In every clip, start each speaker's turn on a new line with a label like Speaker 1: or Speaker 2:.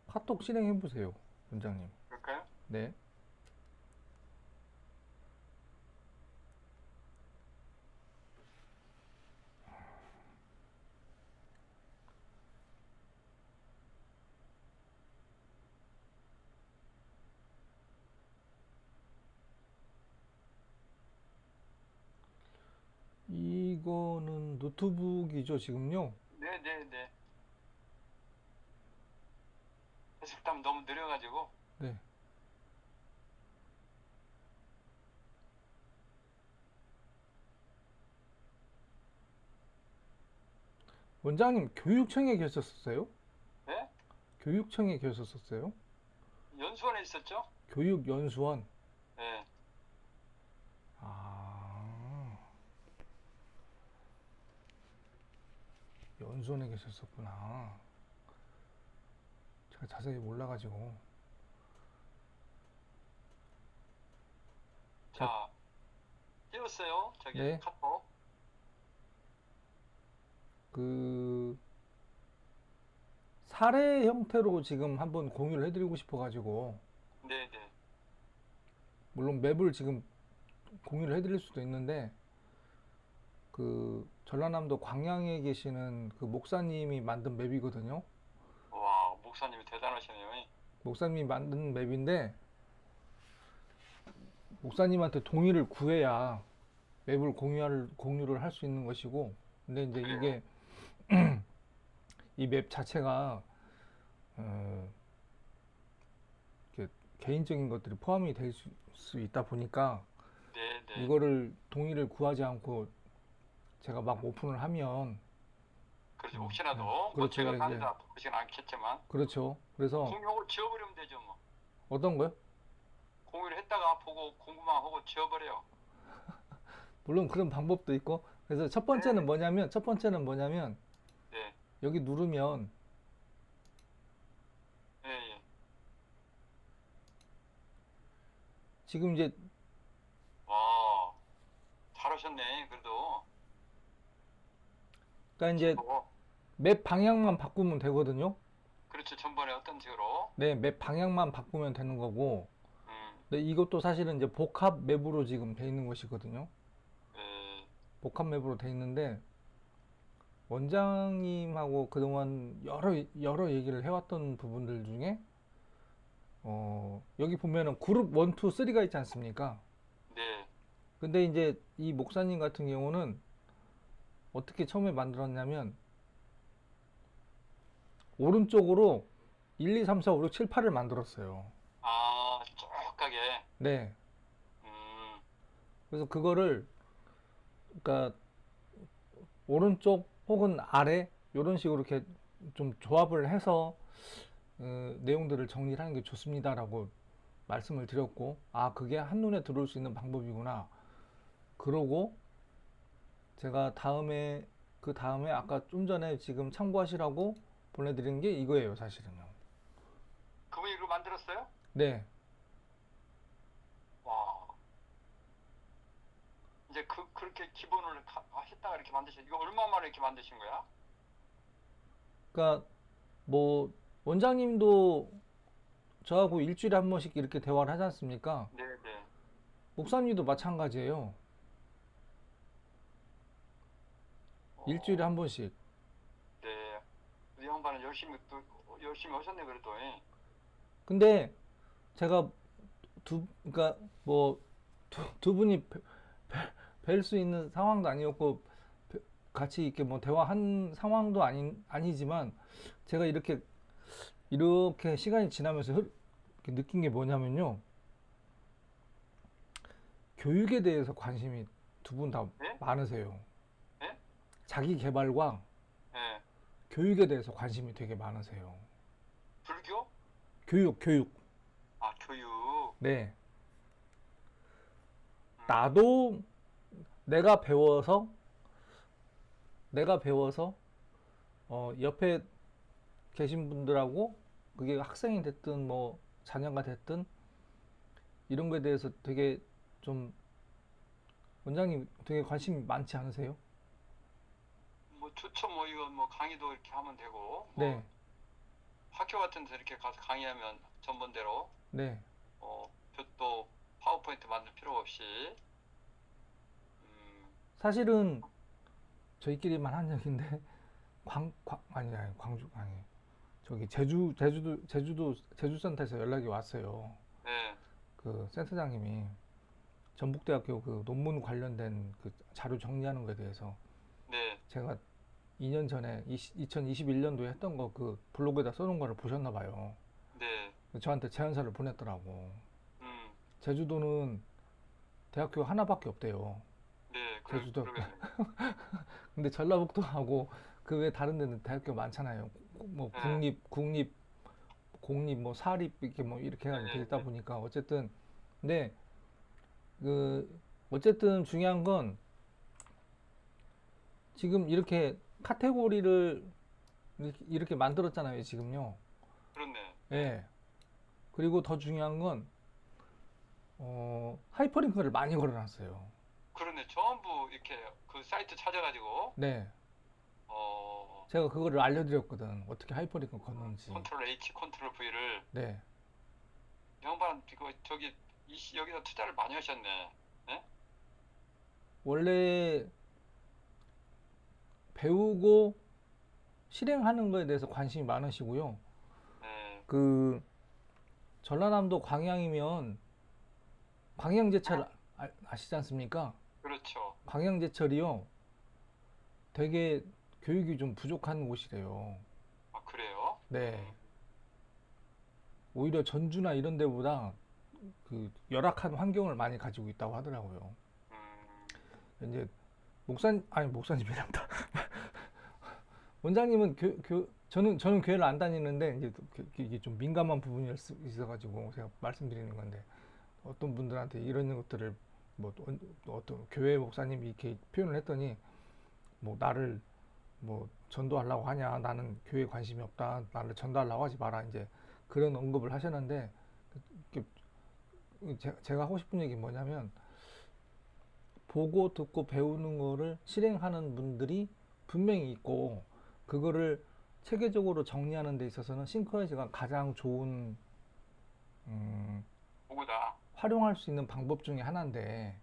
Speaker 1: 카톡 실행해 보세요, 원장님.
Speaker 2: 그럴까요?
Speaker 1: 네. 이거는 노트북이죠, 지금요?
Speaker 2: 네네네. 해석하면 너무 느려가지고.
Speaker 1: 네. 원장님, 교육청에 계셨었어요?
Speaker 2: 네?
Speaker 1: 교육청에 계셨었어요?
Speaker 2: 연수원에 있었죠?
Speaker 1: 교육연수원.
Speaker 2: 네.
Speaker 1: 아, 연수원에 계셨었구나. 제가 자세히 몰라가지고. 자,
Speaker 2: 자, 띄웠어요. 저기
Speaker 1: 네.
Speaker 2: 카톡.
Speaker 1: 그, 사례 형태로 지금 한번 공유를 해드리고 싶어가지고,
Speaker 2: 네네.
Speaker 1: 물론 맵을 지금 공유를 해드릴 수도 있는데, 그, 전라남도 광양에 계시는 그 목사님이 만든 맵이거든요.
Speaker 2: 와, 목사님이 대단하시네요.
Speaker 1: 목사님이 만든 맵인데, 목사님한테 동의를 구해야 맵을 공유를 할 수 있는 것이고, 근데 이제
Speaker 2: 그래요.
Speaker 1: 이게, 이 맵 자체가, 어, 이렇게 개인적인 것들이 포함이 될 수 있다 보니까,
Speaker 2: 네네.
Speaker 1: 이거를 동의를 구하지 않고 제가 막 오픈을 하면,
Speaker 2: 그렇죠.
Speaker 1: 네,
Speaker 2: 혹시라도 뭐
Speaker 1: 그렇죠.
Speaker 2: 제가
Speaker 1: 이제,
Speaker 2: 다니다 보진 않겠지만
Speaker 1: 그렇죠. 그래서
Speaker 2: 공유를 지워버리면 되죠 뭐.
Speaker 1: 어떤 거요?
Speaker 2: 공유를 했다가 보고 궁금한 하고 지워버려요.
Speaker 1: 물론 그런 방법도 있고, 그래서
Speaker 2: 네.
Speaker 1: 첫 번째는 뭐냐면,
Speaker 2: 네.
Speaker 1: 여기 누르면,
Speaker 2: 예, 예.
Speaker 1: 지금 이제,
Speaker 2: 와, 잘하셨네. 그래도
Speaker 1: 그러니까 이제
Speaker 2: 지금
Speaker 1: 맵 방향만 바꾸면 되거든요.
Speaker 2: 그렇죠. 전번에 어떤 식으로?
Speaker 1: 네, 맵 방향만 바꾸면 되는 거고,
Speaker 2: 음,
Speaker 1: 근데 이것도 사실은 이제 복합 맵으로 지금 돼 있는 것이거든요.
Speaker 2: 예,
Speaker 1: 복합 맵으로 돼 있는데, 원장님하고 그동안 여러 얘기를 해왔던 부분들 중에, 여기 보면은 그룹 1, 2, 3가 있지 않습니까?
Speaker 2: 네.
Speaker 1: 근데 이제 이 목사님 같은 경우는 어떻게 처음에 만들었냐면, 오른쪽으로 1, 2, 3, 4, 5, 6, 7, 8을 만들었어요.
Speaker 2: 아, 쭉 가게.
Speaker 1: 네.
Speaker 2: 음,
Speaker 1: 그래서 그거를, 그러니까 오른쪽 혹은 아래 이런 식으로 이렇게 좀 조합을 해서 내용들을 정리를 하는 게 좋습니다라고 말씀을 드렸고, 아, 그게 한눈에 들어올 수 있는 방법이구나. 그러고 제가 그 다음에 아까 좀 전에 지금 참고하시라고 보내드린 게 이거예요, 사실은요.
Speaker 2: 그분이 이거 만들었어요?
Speaker 1: 네.
Speaker 2: 와, 이제 그렇게 기본을 했다가 이렇게 만드신, 이거 얼마 만에 이렇게 만드신 거야?
Speaker 1: 그러니까 뭐 원장님도 저하고 일주일에 한 번씩 이렇게 대화를 하지 않습니까?
Speaker 2: 네네.
Speaker 1: 목사님도 마찬가지예요. 일주일에 한
Speaker 2: 어,
Speaker 1: 번씩.
Speaker 2: 네. 우리 양반은 열심히 하셨네, 그래도. 예.
Speaker 1: 근데 제가 그러니까 뭐 두 분이 뵐 수 있는 상황도 아니었고 같이 이렇게 뭐 대화한 상황도 아니지만 제가 이렇게 시간이 지나면서 이렇게 느낀 게 뭐냐면요. 교육에 대해서 관심이 두 분 다
Speaker 2: 예?
Speaker 1: 많으세요.
Speaker 2: 예?
Speaker 1: 자기 개발과
Speaker 2: 예.
Speaker 1: 교육에 대해서 관심이 되게 많으세요.
Speaker 2: 불교?
Speaker 1: 교육.
Speaker 2: 아, 교육.
Speaker 1: 네.
Speaker 2: 음,
Speaker 1: 나도 내가 배워서, 내가 배워서, 옆에 계신 분들하고, 그게 학생이 됐든, 뭐, 자녀가 됐든, 이런 거에 대해서 되게 좀, 원장님 되게 관심이 많지 않으세요?
Speaker 2: 뭐, 좋죠. 뭐, 이거 뭐, 강의도 이렇게 하면 되고, 뭐,
Speaker 1: 네.
Speaker 2: 학교 같은 데 이렇게 가서 강의하면 전번대로
Speaker 1: 네.
Speaker 2: 또 파워포인트 만들 필요 없이
Speaker 1: 사실은 저희끼리만 한 얘기인데 아니 광주 아니 저기 제주센터에서 연락이 왔어요.
Speaker 2: 네,
Speaker 1: 그 센터장님이 전북대학교 그 논문 관련된 그 자료 정리하는 거에 대해서
Speaker 2: 네,
Speaker 1: 제가 2년 전에 2021년도에 했던 거 그 블로그에다 써놓은 거를 보셨나 봐요.
Speaker 2: 네,
Speaker 1: 저한테 제안서를 보냈더라고.
Speaker 2: 음,
Speaker 1: 제주도는 대학교 하나밖에 없대요.
Speaker 2: 네,
Speaker 1: 제주도.
Speaker 2: 그러겠네요.
Speaker 1: 근데 전라북도하고 그 외 다른 데는 대학교 많잖아요. 뭐
Speaker 2: 네,
Speaker 1: 공립, 뭐 사립 이렇게 뭐 이렇게 해가지고 돼
Speaker 2: 네,
Speaker 1: 있다
Speaker 2: 네,
Speaker 1: 보니까 어쨌든 근데 그 어쨌든 중요한 건 지금 이렇게 카테고리를 이렇게 만들었잖아요, 지금요.
Speaker 2: 그렇네. 네,
Speaker 1: 예. 그리고 더 중요한 건 하이퍼링크를 많이 걸어놨어요.
Speaker 2: 그러네. 전부 이렇게 그 사이트 찾아가지고
Speaker 1: 네.
Speaker 2: 어,
Speaker 1: 제가 그거를 알려드렸거든. 어떻게 하이퍼링크 걷는지.
Speaker 2: 컨트롤 H, 컨트롤 V를
Speaker 1: 네.
Speaker 2: 양반 이거 저기 여기서 투자를 많이 하셨네. 네?
Speaker 1: 원래 배우고 실행하는 거에 대해서 관심이 많으시고요.
Speaker 2: 네,
Speaker 1: 그 전라남도 광양이면 광양제철 아시지 않습니까?
Speaker 2: 그렇죠.
Speaker 1: 광양제철이요. 되게 교육이 좀 부족한 곳이래요.
Speaker 2: 아, 그래요?
Speaker 1: 네. 오히려 전주나 이런 데보다 그 열악한 환경을 많이 가지고 있다고 하더라고요.
Speaker 2: 음,
Speaker 1: 이제 목사님이란다. 원장님은 저는 교회를 안 다니는데 이제 이게 좀 민감한 부분이 있어가지고 제가 말씀드리는 건데 어떤 분들한테 이런 것들을 또 어떤 교회 목사님이 이렇게 표현을 했더니 뭐 나를 뭐 전도하려고 하냐 나는 교회에 관심이 없다 나를 전도하려고 하지 마라 이제 그런 언급을 하셨는데 제가 하고 싶은 얘기 뭐냐면 보고 듣고 배우는 거를 실행하는 분들이 분명히 있고 그거를 체계적으로 정리하는 데 있어서는 싱크로이즈가 가장 좋은
Speaker 2: 보고다.
Speaker 1: 활용할 수 있는 방법 중에 하나인데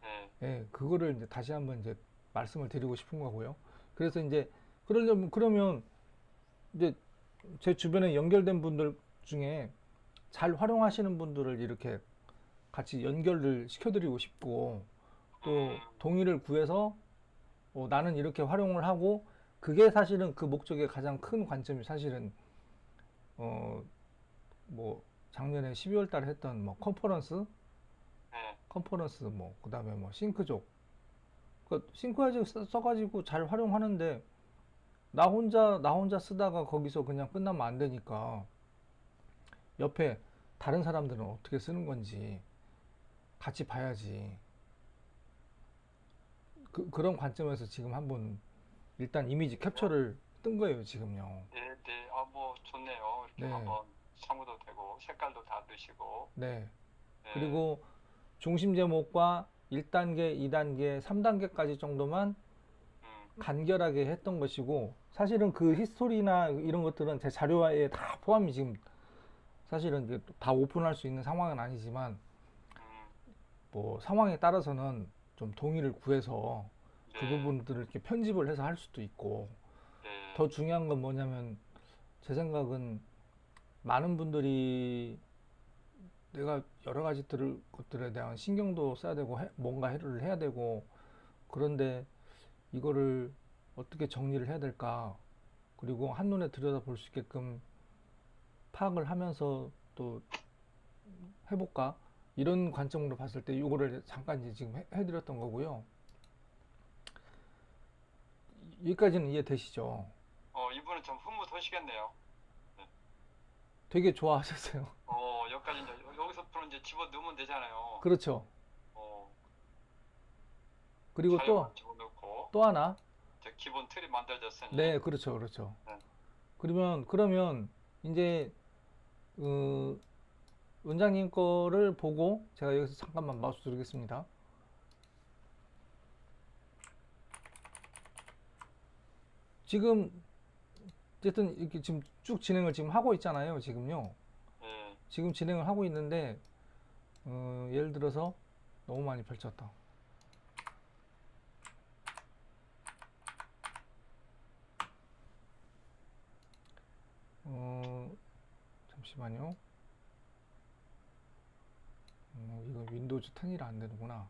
Speaker 2: 네,
Speaker 1: 예, 그거를 이제 다시 한번 이제 말씀을 드리고 싶은 거고요. 그래서 이제 그러면 이제 제 주변에 연결된 분들 중에 잘 활용하시는 분들을 이렇게 같이 연결을 시켜드리고 싶고 또 동의를 구해서 나는 이렇게 활용을 하고 그게 사실은 그 목적의 가장 큰 관점이 사실은 어 뭐 작년에 12월 달에 했던 뭐
Speaker 2: 네,
Speaker 1: 컨퍼런스 뭐 그다음에 뭐 싱크족 그 싱크해즈 써가지고 잘 활용하는데 나 혼자 쓰다가 거기서 그냥 끝나면 안 되니까 옆에 다른 사람들은 어떻게 쓰는 건지 같이 봐야지. 그런 관점에서 지금 한번 일단 이미지 캡처를 뜬 거예요, 지금요.
Speaker 2: 네, 네. 아, 뭐 좋네요. 이렇게
Speaker 1: 네,
Speaker 2: 한번 사무도 되고 색깔도 다 넣으시고.
Speaker 1: 네.
Speaker 2: 네,
Speaker 1: 그리고 중심 제목과 1단계, 2단계, 3단계까지 정도만 간결하게 했던 것이고, 사실은 그 히스토리나 이런 것들은 제 자료에 다 포함이 지금 사실은 이제 다 오픈할 수 있는 상황은 아니지만,
Speaker 2: 음,
Speaker 1: 뭐 상황에 따라서는 좀 동의를 구해서 그
Speaker 2: 네,
Speaker 1: 부분들을 이렇게 편집을 해서 할 수도 있고,
Speaker 2: 네,
Speaker 1: 더 중요한 건 뭐냐면, 제 생각은 많은 분들이 내가 여러 가지 것들에 대한 신경도 써야 되고 뭔가 해를 해야 되고 그런데 이거를 어떻게 정리를 해야 될까 그리고 한눈에 들여다볼 수 있게끔 파악을 하면서 또 해볼까 이런 관점으로 봤을 때 이거를 잠깐 이제 지금 해드렸던 거고요. 여기까지는 이해되시죠?
Speaker 2: 이분은 좀 흐뭇하시겠네요. 네.
Speaker 1: 되게 좋아하셨어요.
Speaker 2: 여기까지 이제 여기서 풀어 이제 집어 넣으면 되잖아요.
Speaker 1: 그렇죠.
Speaker 2: 어,
Speaker 1: 그리고
Speaker 2: 자료만 집어넣고
Speaker 1: 또 하나.
Speaker 2: 이제 기본 틀이 만들어졌으니.
Speaker 1: 네, 그렇죠, 그렇죠.
Speaker 2: 네,
Speaker 1: 그러면 이제 원장님 거를 보고 제가 여기서 잠깐만 마우스 누르겠습니다. 지금 어쨌든 이렇게 지금 쭉 진행을 지금 하고 있잖아요. 지금요.
Speaker 2: 예.
Speaker 1: 지금 진행을 하고 있는데 예를 들어서 너무 많이 펼쳤다. 잠시만요. 이거 윈도우즈 10이라 안 되는구나.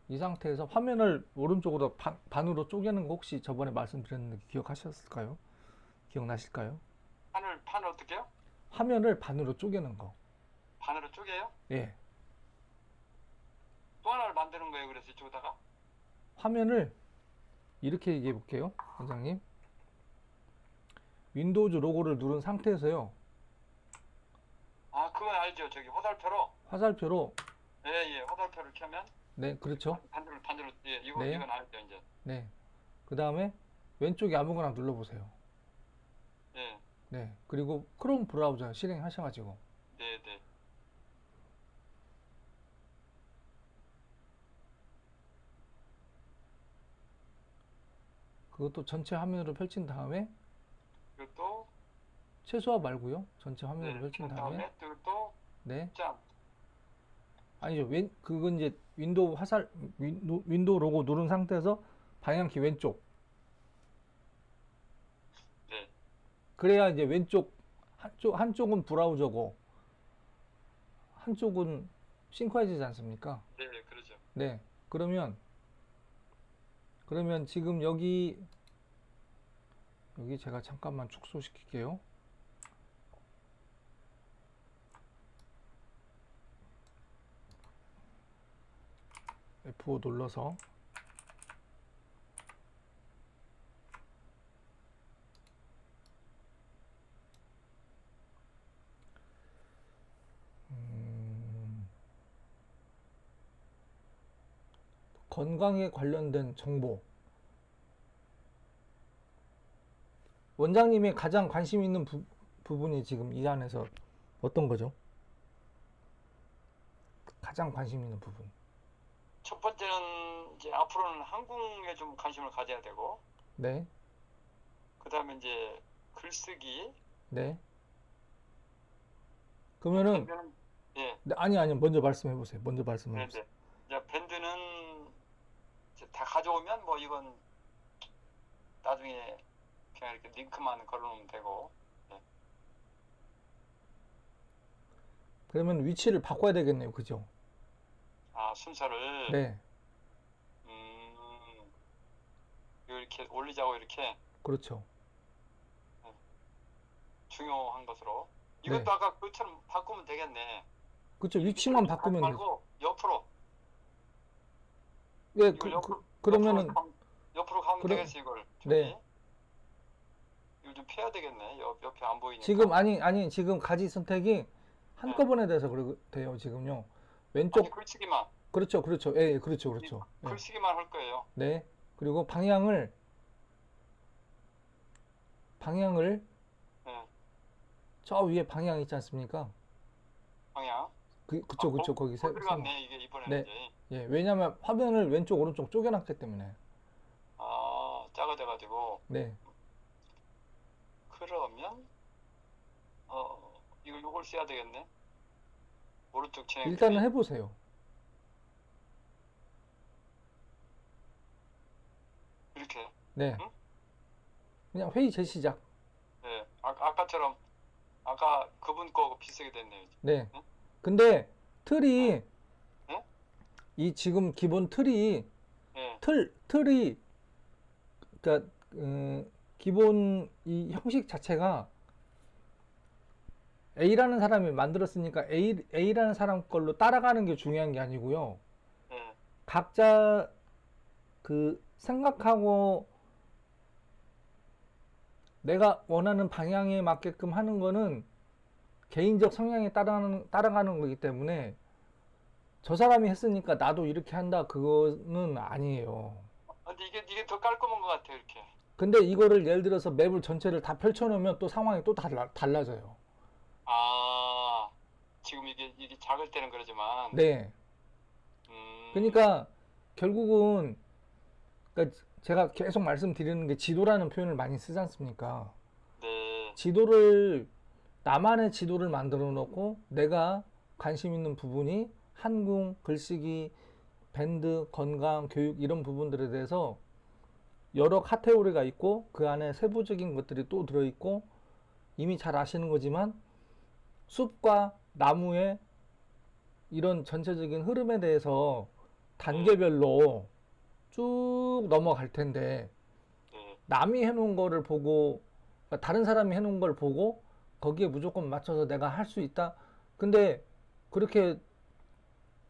Speaker 1: 이 상태에서 화면을 오른쪽으로 반으로 쪼개는 거 혹시 저번에 말씀드렸는데 기억하셨을까요? 기억나실까요?
Speaker 2: 판을 어떻게요?
Speaker 1: 화면을 반으로 쪼개는 거.
Speaker 2: 반으로 쪼개요?
Speaker 1: 예.
Speaker 2: 또 하나를 만드는 거예요. 그래서 이쪽에다가.
Speaker 1: 화면을 이렇게 얘기해 볼게요. 원장님. 윈도우즈 로고를 누른 상태에서요.
Speaker 2: 아, 그건 알죠. 저기 화살표로.
Speaker 1: 화살표로
Speaker 2: 예, 예. 화살표를 켜면
Speaker 1: 네, 그렇죠.
Speaker 2: 반대로 예,
Speaker 1: 네.
Speaker 2: 이건 알죠, 이제.
Speaker 1: 네. 그 다음에 왼쪽에 아무거나 눌러보세요.
Speaker 2: 예.
Speaker 1: 네. 그리고 크롬 브라우저 실행하셔가지고
Speaker 2: 네, 네.
Speaker 1: 그것도 전체 화면으로 펼친 다음에
Speaker 2: 이것도
Speaker 1: 최소화 말고요. 전체 화면으로
Speaker 2: 네.
Speaker 1: 펼친
Speaker 2: 그
Speaker 1: 다음에
Speaker 2: 다음에 또
Speaker 1: 네.
Speaker 2: 짠.
Speaker 1: 아니죠. 그건 이제 윈도우 윈도우 로고 누른 상태에서 방향키 왼쪽.
Speaker 2: 네.
Speaker 1: 그래야 이제 왼쪽 한쪽은 브라우저고 한쪽은 싱크해지지 않습니까?
Speaker 2: 네, 그러죠.
Speaker 1: 네. 그러면 지금 여기 제가 잠깐만 축소시킬게요. F5 눌러서 건강에 관련된 정보. 원장님이 가장 관심 있는 부분이 지금 이 안에서 어떤 거죠? 가장 관심 있는 부분.
Speaker 2: 첫 번째는 이제 앞으로는 한국에 좀 관심을 가져야 되고,
Speaker 1: 네,
Speaker 2: 그 다음에 이제 글쓰기.
Speaker 1: 네. 그러면은
Speaker 2: 밴드는 예,
Speaker 1: 네, 아니 먼저 말씀해 보세요. 먼저 말씀해
Speaker 2: 네,
Speaker 1: 보세요.
Speaker 2: 네. 이제 밴드는 이제 다 가져오면 뭐 이건 나중에 그냥 이렇게 링크만 걸어놓으면 되고. 예.
Speaker 1: 그러면 위치를 바꿔야 되겠네요. 그죠?
Speaker 2: 아, 순서를.
Speaker 1: 네,
Speaker 2: 이거 이렇게 올리자고 이렇게
Speaker 1: 그렇죠.
Speaker 2: 중요한 것으로.
Speaker 1: 네,
Speaker 2: 이것도 아까 그처럼 바꾸면 되겠네.
Speaker 1: 그렇죠. 위치만
Speaker 2: 가지
Speaker 1: 바꾸면 되죠.
Speaker 2: 말고 옆으로.
Speaker 1: 예,
Speaker 2: 이걸
Speaker 1: 그러면은
Speaker 2: 옆으로 가면
Speaker 1: 그럼-
Speaker 2: 되겠어 이걸.
Speaker 1: 네.
Speaker 2: 이걸 좀 펴야 되겠네. 옆에 안 보이니까.
Speaker 1: 지금 아니 지금 가지 선택이 한꺼번에 돼서 돼요. 지금요. 왼쪽
Speaker 2: 아니, 글쓰기만.
Speaker 1: 그렇죠. 예, 예, 그렇죠. 예.
Speaker 2: 글쓰기만 할 거예요.
Speaker 1: 네. 그리고 방향을
Speaker 2: 예,
Speaker 1: 저 위에 방향 있지 않습니까?
Speaker 2: 방향.
Speaker 1: 그쵸. 거기
Speaker 2: 들어갔네 이게 이번에는
Speaker 1: 네.
Speaker 2: 이제.
Speaker 1: 예, 왜냐면 화면을 왼쪽 오른쪽 쪼개놨기 때문에.
Speaker 2: 아, 작아져가지고.
Speaker 1: 네.
Speaker 2: 그러면 요걸 써야 되겠네. 오른쪽 진행.
Speaker 1: 일단은 해보세요.
Speaker 2: 이렇게.
Speaker 1: 네.
Speaker 2: 응?
Speaker 1: 그냥 회의 재시작.
Speaker 2: 네. 아까처럼 아까 그분 거 비슷하게 됐네요.
Speaker 1: 네.
Speaker 2: 응?
Speaker 1: 근데 틀이
Speaker 2: 네?
Speaker 1: 이 지금 기본 틀이
Speaker 2: 예.
Speaker 1: 틀이 그러니까 기본 이 형식 자체가 A라는 사람이 만들었으니까 A라는 사람 걸로 따라가는 게 중요한 게 아니고요.
Speaker 2: 예.
Speaker 1: 각자 그 생각하고 내가 원하는 방향에 맞게끔 하는 거는 개인적 성향에 따라가는 거기 때문에 저 사람이 했으니까 나도 이렇게 한다 그거는 아니에요.
Speaker 2: 근데 이게 더 깔끔한 것 같아요, 이렇게.
Speaker 1: 근데 이거를 예를 들어서 맵을 전체를 다 펼쳐놓으면 또 상황이 또 달라져요.
Speaker 2: 아, 지금 이게 작을 때는 그러지만.
Speaker 1: 네.
Speaker 2: 음,
Speaker 1: 그러니까 결국은 그러니까 제가 계속 말씀드리는 게 지도라는 표현을 많이 쓰지 않습니까?
Speaker 2: 네,
Speaker 1: 지도를 나만의 지도를 만들어 놓고 내가 관심 있는 부분이 한궁, 글쓰기, 밴드, 건강, 교육 이런 부분들에 대해서 여러 카테고리가 있고 그 안에 세부적인 것들이 또 들어있고 이미 잘 아시는 거지만 숲과 나무의 이런 전체적인 흐름에 대해서 단계별로 쭉 넘어갈 텐데
Speaker 2: 네,
Speaker 1: 남이 해놓은 거를 보고 그러니까 다른 사람이 해놓은 걸 보고 거기에 무조건 맞춰서 내가 할 수 있다. 근데 그렇게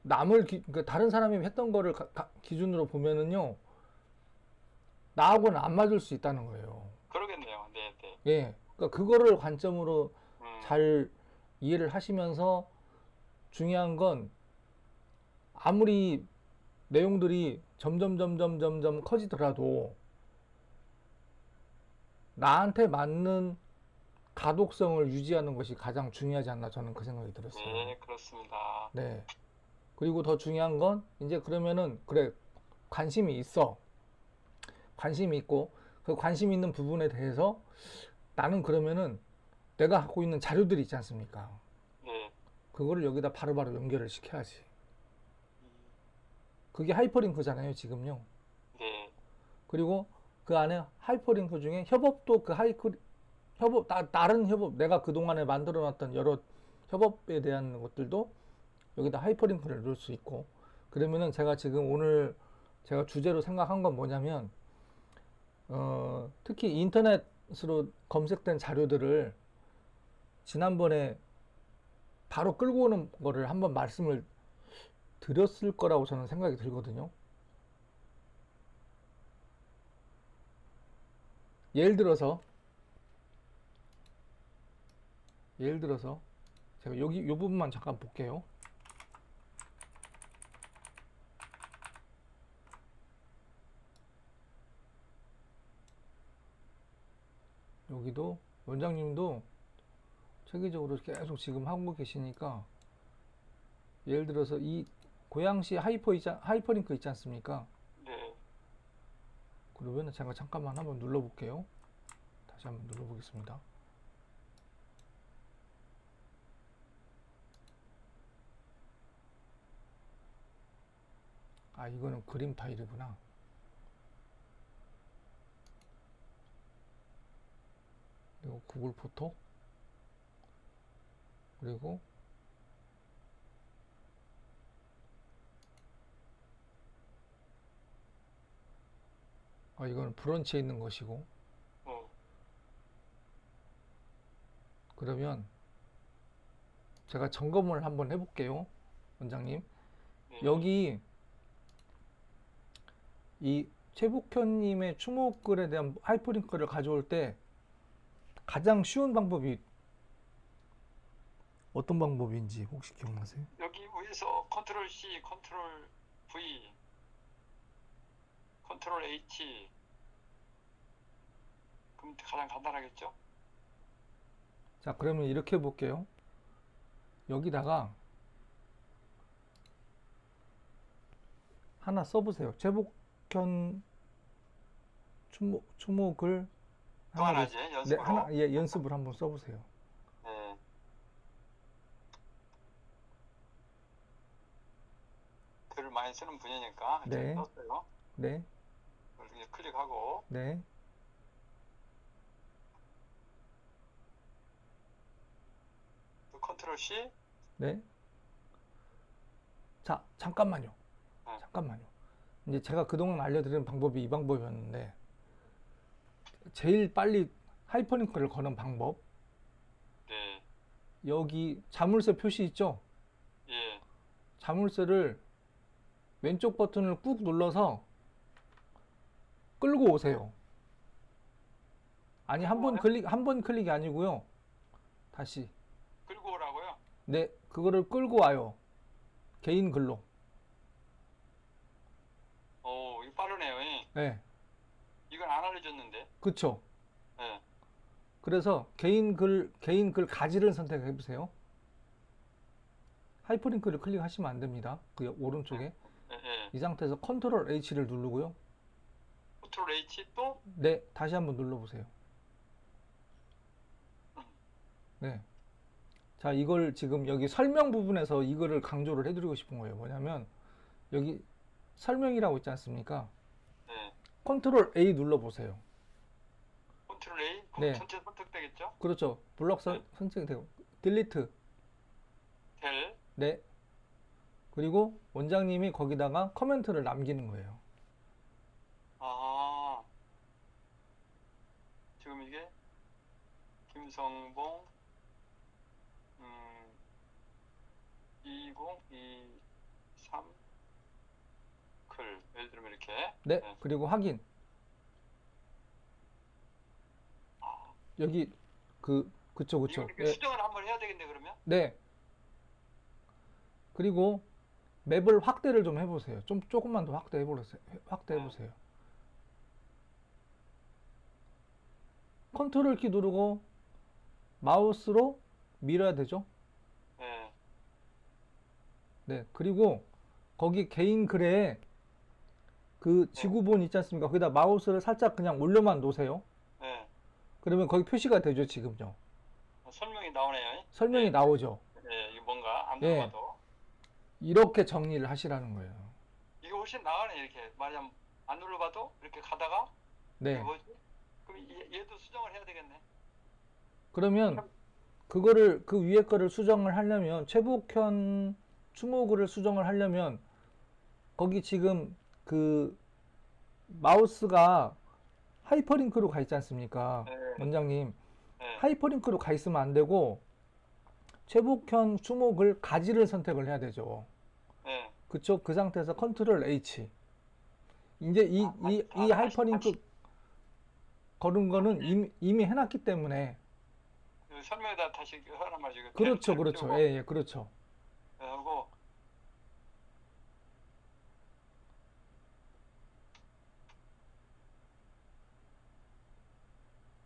Speaker 1: 그러니까 다른 사람이 했던 거를 기준으로 보면은요 나하고는 안 맞을 수 있다는 거예요.
Speaker 2: 그러겠네요. 네, 네.
Speaker 1: 예, 그러니까 그거를 관점으로
Speaker 2: 음,
Speaker 1: 잘 이해를 하시면서 중요한 건 아무리 내용들이 점점 커지더라도 나한테 맞는 가독성을 유지하는 것이 가장 중요하지 않나 저는 그 생각이 들었어요.
Speaker 2: 네, 그렇습니다.
Speaker 1: 네. 그리고 더 중요한 건 이제 그러면은 그래 관심이 있어. 관심이 있고 그 관심 있는 부분에 대해서 나는 그러면은 내가 갖고 있는 자료들이 있지 않습니까?
Speaker 2: 네,
Speaker 1: 그거를 여기다 바로바로 연결을 시켜야지.
Speaker 2: 음,
Speaker 1: 그게 하이퍼링크잖아요, 지금요.
Speaker 2: 네,
Speaker 1: 그리고 그 안에 하이퍼링크 중에 협업도 다른 협업, 내가 그동안에 만들어 놨던 여러 협업에 대한 것들도 여기다 하이퍼링크를 넣을 수 있고, 그러면은 제가 지금 오늘 제가 주제로 생각한 건 뭐냐면, 특히 인터넷으로 검색된 자료들을 지난번에 바로 끌고 오는 거를 한번 말씀을 드렸을 거라고 저는 생각이 들거든요. 예를 들어서, 예를 들어서, 제가 여기, 요 부분만 잠깐 볼게요. 여기도, 원장님도 체계적으로 계속 지금 하고 계시니까, 예를 들어서 이 고양시 하이퍼링크 있지 않습니까?
Speaker 2: 네,
Speaker 1: 그러면 제가 잠깐만 한번 눌러볼게요. 다시 한번 눌러보겠습니다. 아, 이거는 그림 파일이구나. 그리고 구글 포토. 그리고, 아, 이거는 브런치에 있는 것이고.
Speaker 2: 어,
Speaker 1: 그러면 제가 점검을 한번 해볼게요. 원장님.
Speaker 2: 네,
Speaker 1: 여기 이 최북현님의 추모글에 대한 하이퍼링크를 가져올 때 가장 쉬운 방법이 어떤 방법인지 혹시 기억나세요?
Speaker 2: 여기 위에서 컨트롤 C, 컨트롤 V, 컨트롤 H, 그럼 가장 간단하겠죠?
Speaker 1: 자, 그러면 이렇게 해볼게요. 여기다가 하나 써보세요. 최북현 추모글
Speaker 2: 또 하나
Speaker 1: 하나를,
Speaker 2: 이제
Speaker 1: 네,
Speaker 2: 연습으로.
Speaker 1: 예, 연습을 한번 써보세요.
Speaker 2: 네, 글을 많이 쓰는 분이니까 이제
Speaker 1: 네,
Speaker 2: 썼어요.
Speaker 1: 네,
Speaker 2: 그걸 이제 클릭하고
Speaker 1: 네,
Speaker 2: 또 컨트롤 C.
Speaker 1: 네. 자, 잠깐만요.
Speaker 2: 네,
Speaker 1: 잠깐만요. 이제 제가 그동안 알려드린 방법이 이 방법이었는데, 제일 빨리 하이퍼링크를 거는 방법.
Speaker 2: 네,
Speaker 1: 여기 자물쇠 표시 있죠?
Speaker 2: 예,
Speaker 1: 자물쇠를 왼쪽 버튼을 꾹 눌러서 끌고 오세요. 아니, 한 번 클릭이 아니고요. 다시.
Speaker 2: 끌고 오라고요.
Speaker 1: 네, 그거를 끌고 와요. 개인 글로.
Speaker 2: 오, 이거 빠르네요. 예.
Speaker 1: 네,
Speaker 2: 이건 안 알려줬는데.
Speaker 1: 그쵸.
Speaker 2: 예,
Speaker 1: 그래서 개인 글 가지를 선택해 보세요. 하이퍼링크를 클릭하시면 안 됩니다. 그 오른쪽에.
Speaker 2: 예, 예.
Speaker 1: 이 상태에서 컨트롤 H를 누르고요.
Speaker 2: 컨트롤 H 또?
Speaker 1: 네, 다시 한번 눌러보세요.
Speaker 2: 음,
Speaker 1: 네. 자, 이걸 지금 여기 설명 부분에서 이거를 강조를 해드리고 싶은 거예요. 뭐냐면, 여기 설명이라고 있지 않습니까?
Speaker 2: 네.
Speaker 1: 컨트롤 A 눌러보세요.
Speaker 2: 컨트롤 A? 그럼
Speaker 1: 네,
Speaker 2: 전체 선택되겠죠?
Speaker 1: 그렇죠. 블럭
Speaker 2: 네.
Speaker 1: 선택이 되고, 딜리트.
Speaker 2: 델.
Speaker 1: 네. 그리고 원장님이 거기다가 커멘트를 남기는 거예요.
Speaker 2: 아, 지금 이게 김성봉 2023 글. 예를 들면 이렇게.
Speaker 1: 네,
Speaker 2: 네.
Speaker 1: 그리고 확인.
Speaker 2: 아,
Speaker 1: 여기, 그쵸,
Speaker 2: 이거
Speaker 1: 그쵸.
Speaker 2: 이렇게
Speaker 1: 네,
Speaker 2: 수정을 한번 해야 되겠네, 그러면?
Speaker 1: 네. 그리고 맵을 확대를 좀 해보세요. 조금만 더 확대해보세요.
Speaker 2: 네.
Speaker 1: 확대해보세요. 컨트롤 키 누르고 마우스로 밀어야 되죠.
Speaker 2: 네.
Speaker 1: 네. 그리고 거기 개인 글에 그
Speaker 2: 네.
Speaker 1: 지구본 있지 않습니까? 거기다 마우스를 살짝 그냥 올려만 놓으세요.
Speaker 2: 네.
Speaker 1: 그러면 거기 표시가 되죠, 지금요.
Speaker 2: 설명이 나오네요.
Speaker 1: 설명이
Speaker 2: 네.
Speaker 1: 나오죠.
Speaker 2: 네. 이게 뭔가 안
Speaker 1: 예.
Speaker 2: 들어봐도.
Speaker 1: 이렇게 정리를 하시라는 거예요.
Speaker 2: 이게 훨씬 나으네, 이렇게. 말하자면 안 눌러봐도 이렇게 가다가 이게
Speaker 1: 네.
Speaker 2: 뭐지? 그럼 얘도 수정을 해야 되겠네.
Speaker 1: 그러면 그거를 그 위에 거를 수정을 하려면 최북현 추모글을 수정을 하려면 거기 지금 그 마우스가 하이퍼링크로 가 있지 않습니까?
Speaker 2: 네.
Speaker 1: 원장님.
Speaker 2: 네.
Speaker 1: 하이퍼링크로 가 있으면 안 되고 최북현 추목을 가지를 선택을 해야 되죠.
Speaker 2: 네.
Speaker 1: 그쵸? 그 상태에서 컨트롤 H. 이제 이 하이퍼링크 걸은 거는 이미 해놨기 때문에.
Speaker 2: 그 설명에다 다시 하란 말이죠. 그
Speaker 1: 그렇죠,
Speaker 2: 델
Speaker 1: 그렇죠.
Speaker 2: 띄우고,
Speaker 1: 예, 예, 그렇죠.
Speaker 2: 하고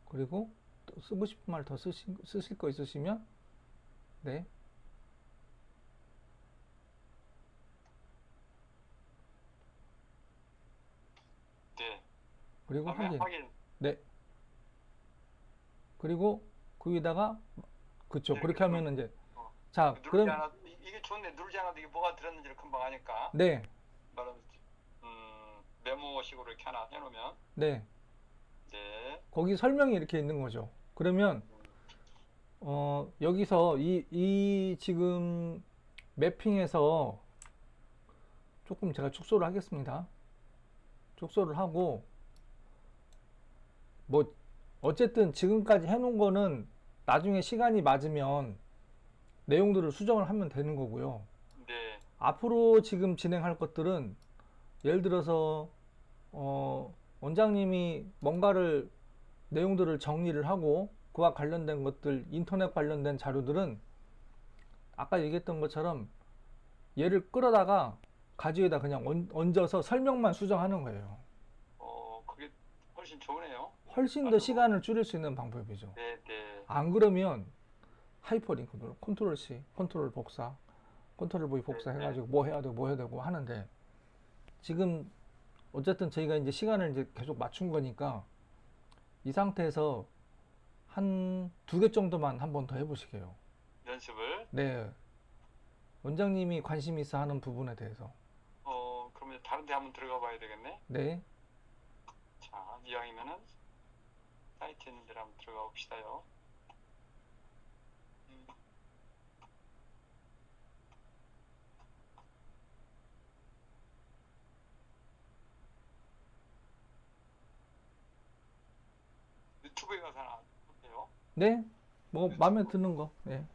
Speaker 1: 그리고 또 쓰고 싶은 말 더 쓰실 거 있으시면, 네.
Speaker 2: 네.
Speaker 1: 그리고
Speaker 2: 그다음에
Speaker 1: 확인.
Speaker 2: 확인.
Speaker 1: 네. 그리고 그 위에다가, 그쵸.
Speaker 2: 이렇게
Speaker 1: 그렇게 하면은 이제,
Speaker 2: 어,
Speaker 1: 자,
Speaker 2: 누르지
Speaker 1: 그럼,
Speaker 2: 않아도 이게 좋네. 누르지 않아도 이게 뭐가 들었는지를 금방 아니까.
Speaker 1: 네,
Speaker 2: 말하면 메모식으로 이렇게 하나 해놓으면
Speaker 1: 네.
Speaker 2: 이제
Speaker 1: 거기 설명이 이렇게 있는 거죠. 그러면, 여기서 이 지금 매핑에서 조금 제가 축소를 하겠습니다. 축소를 하고, 뭐, 어쨌든 지금까지 해놓은 거는 나중에 시간이 맞으면 내용들을 수정을 하면 되는 거고요.
Speaker 2: 네.
Speaker 1: 앞으로 지금 진행할 것들은 예를 들어서, 원장님이 뭔가를 내용들을 정리를 하고 그와 관련된 것들, 인터넷 관련된 자료들은 아까 얘기했던 것처럼 얘를 끌어다가 가지에다 그냥 얹어서 설명만 수정하는 거예요.
Speaker 2: 그게 훨씬 좋으네요.
Speaker 1: 훨씬 더 시간을 줄일 수 있는 방법이죠.
Speaker 2: 네, 네.
Speaker 1: 안 그러면 하이퍼링크 눌러 컨트롤 C, 컨트롤 복사, 컨트롤 V 복사
Speaker 2: 네, 네.
Speaker 1: 해가지고 뭐 해야 되고 뭐 해야 되고 하는데 지금 어쨌든 저희가 이제 시간을 이제 계속 맞춘 거니까 이 상태에서 한 두 개 정도만 한번 더 해보시게요.
Speaker 2: 연습을.
Speaker 1: 네. 원장님이 관심 있어 하는 부분에 대해서.
Speaker 2: 그러면 다른 데 한번 들어가 봐야 되겠네.
Speaker 1: 네.
Speaker 2: 자, 이왕이면은 사이트 있는 데로 한번 들어가 봅시다요. 음, 유튜브에 가서 하나 볼게요.
Speaker 1: 네. 뭐 마음에 드는 거. 네.
Speaker 2: 네.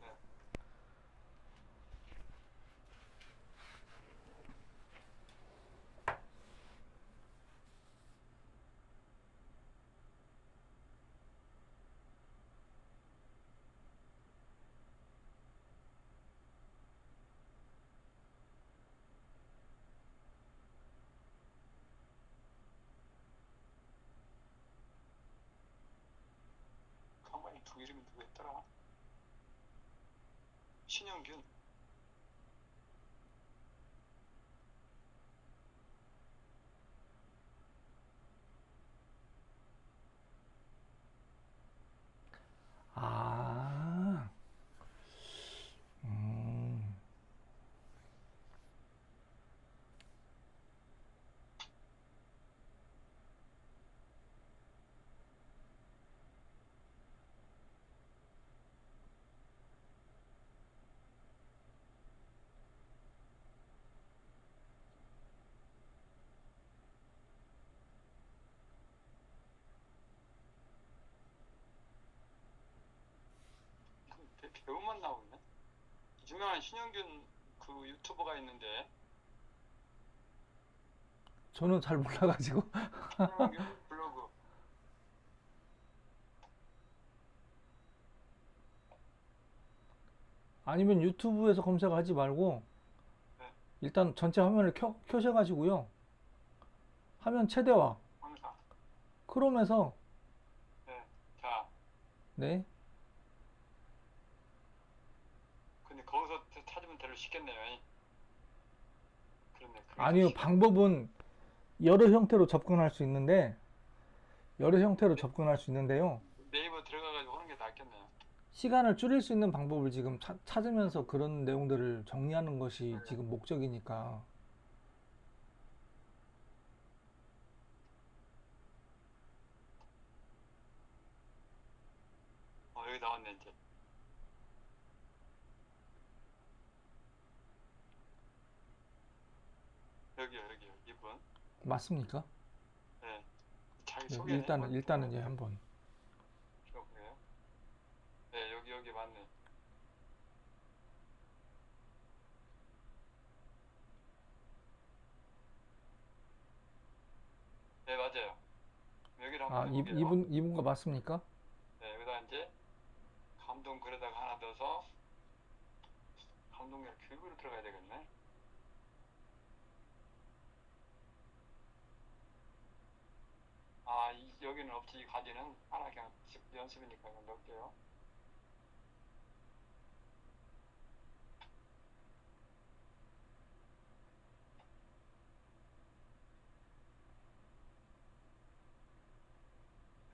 Speaker 2: 강반이 두 이름이 누구였더라? 신영균. 배우만 나오네. 유명한 신영균 그 유튜버가 있는데
Speaker 1: 저는 잘 몰라가지고.
Speaker 2: 신영균 블로그.
Speaker 1: 아니면 유튜브에서 검색하지 말고
Speaker 2: 네,
Speaker 1: 일단 전체 화면을 켜셔가지고요. 화면 최대화.
Speaker 2: 항상.
Speaker 1: 크롬에서
Speaker 2: 네. 자,
Speaker 1: 네.
Speaker 2: 근데 거기서 찾으면 대로 쉽겠네요. 그렇네. 그게 더
Speaker 1: 아니요,
Speaker 2: 쉽겠네.
Speaker 1: 방법은 여러 형태로 접근할 수 있는데 여러 형태로 접근할 수 있는데요.
Speaker 2: 네이버 들어가가지고 하는 게 낫겠네요.
Speaker 1: 시간을 줄일 수 있는 방법을 지금 찾으면서 그런 내용들을 정리하는 것이 지금 목적이니까.
Speaker 2: 여기 나왔네 이제. 여기요, 이분.
Speaker 1: 맞습니까?
Speaker 2: 네. 자기
Speaker 1: 네,
Speaker 2: 소개는
Speaker 1: 일단은 예, 한번.
Speaker 2: 해보세요. 네, 여기 맞네. 네, 맞아요. 여기를 한번
Speaker 1: 아,
Speaker 2: 해볼게요.
Speaker 1: 이분과 맞습니까?
Speaker 2: 네, 여기다 이제 감동 글에다가 하나 넣어서 감동이랑 교육으로 들어가야 되겠네. 아, 여기는 없지. 이 가지는 하나 그냥 연습이니까 그냥 넣을게요.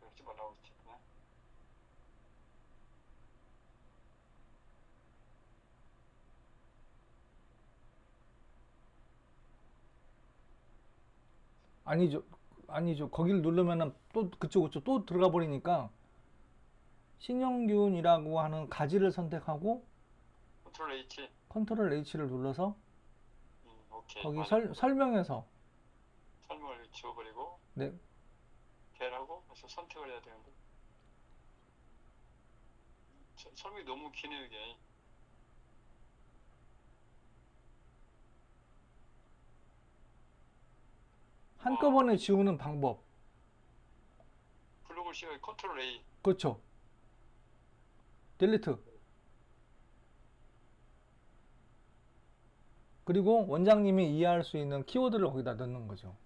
Speaker 2: 그러지 말라고 했지. 그냥.
Speaker 1: 아니죠. 아니죠. 거기를 누르면은 또 그쪽 또 들어가 버리니까 신영균이라고 하는 가지를 선택하고
Speaker 2: 컨트롤 H.
Speaker 1: 컨트롤 H를 눌러서
Speaker 2: 오케이.
Speaker 1: 거기
Speaker 2: 맞아.
Speaker 1: 설명에서
Speaker 2: 설명을 지워버리고
Speaker 1: 네,
Speaker 2: 걔라고 해서 선택을 해야 되는데 설명이 너무 기네 이게.
Speaker 1: 한꺼번에 지우는 방법.
Speaker 2: 블록을 씌워 컨트롤 A.
Speaker 1: 그렇죠. 딜리트. 그리고 원장님이 이해할 수 있는 키워드를 거기다 넣는 거죠.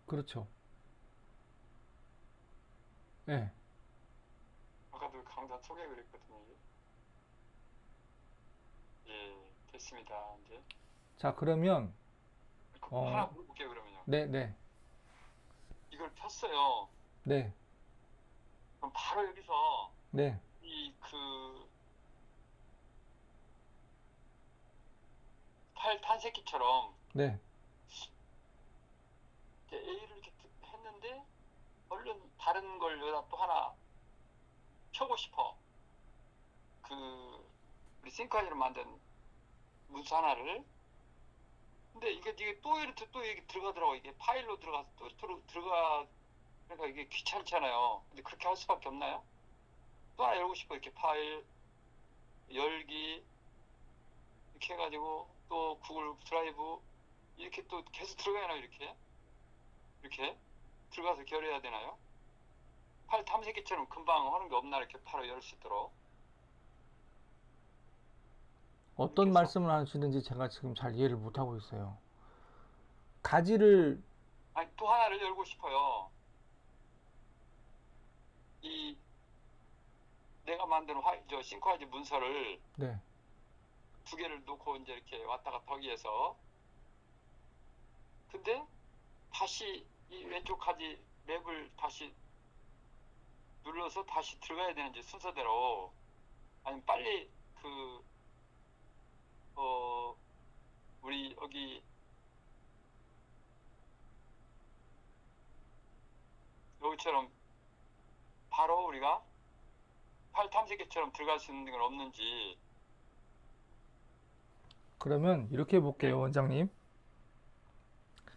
Speaker 1: 그렇죠. 예. 네.
Speaker 2: 아까도 강사 소개 그랬거든요. 예, 됐습니다. 이제
Speaker 1: 자, 그러면
Speaker 2: 하나
Speaker 1: 어,
Speaker 2: 물어볼게요. 그러면요.
Speaker 1: 네, 네,
Speaker 2: 이걸 폈어요.
Speaker 1: 네,
Speaker 2: 그럼 바로 여기서
Speaker 1: 네,
Speaker 2: 이 그 파일 탄새끼처럼
Speaker 1: 네.
Speaker 2: 이제 A를 이렇게 했는데 얼른 다른 걸 여기다 또 하나 펴고 싶어. 그 우리 싱크아이로 만든 문서 하나를. 근데 이게 또 이렇게 또 여기 들어가더라고. 이게 파일로 들어가서 또 들어가. 그러니까 이게 귀찮잖아요. 근데 그렇게 할 수밖에 없나요? 또 하나 열고 싶어. 이렇게 파일 열기 이렇게 해가지고 또 구글 드라이브 이렇게 또 계속 들어가야 하나요? 이렇게 들어가서 결해야 되나요? 파일 탐색기처럼 금방 하는 게 없나? 이렇게 바로 열 수 있도록 이렇게
Speaker 1: 어떤
Speaker 2: 해서.
Speaker 1: 말씀을 하시는지 제가 지금 잘 이해를 못 하고 있어요. 가지를
Speaker 2: 아니 또 하나를 열고 싶어요. 이 내가 만든 저 싱크화이즈 문서를
Speaker 1: 네,
Speaker 2: 두 개를 놓고 이제 이렇게 왔다 갔다 하기 위해서. 근데 다시 이 왼쪽 가지 맵을 다시 눌러서 다시 들어가야 되는지 순서대로 아니면 빨리 어 우리 여기처럼 바로 우리가 파일 탐색기처럼 들어갈 수 있는 건 없는지.
Speaker 1: 그러면 이렇게 해볼게요, 원장님.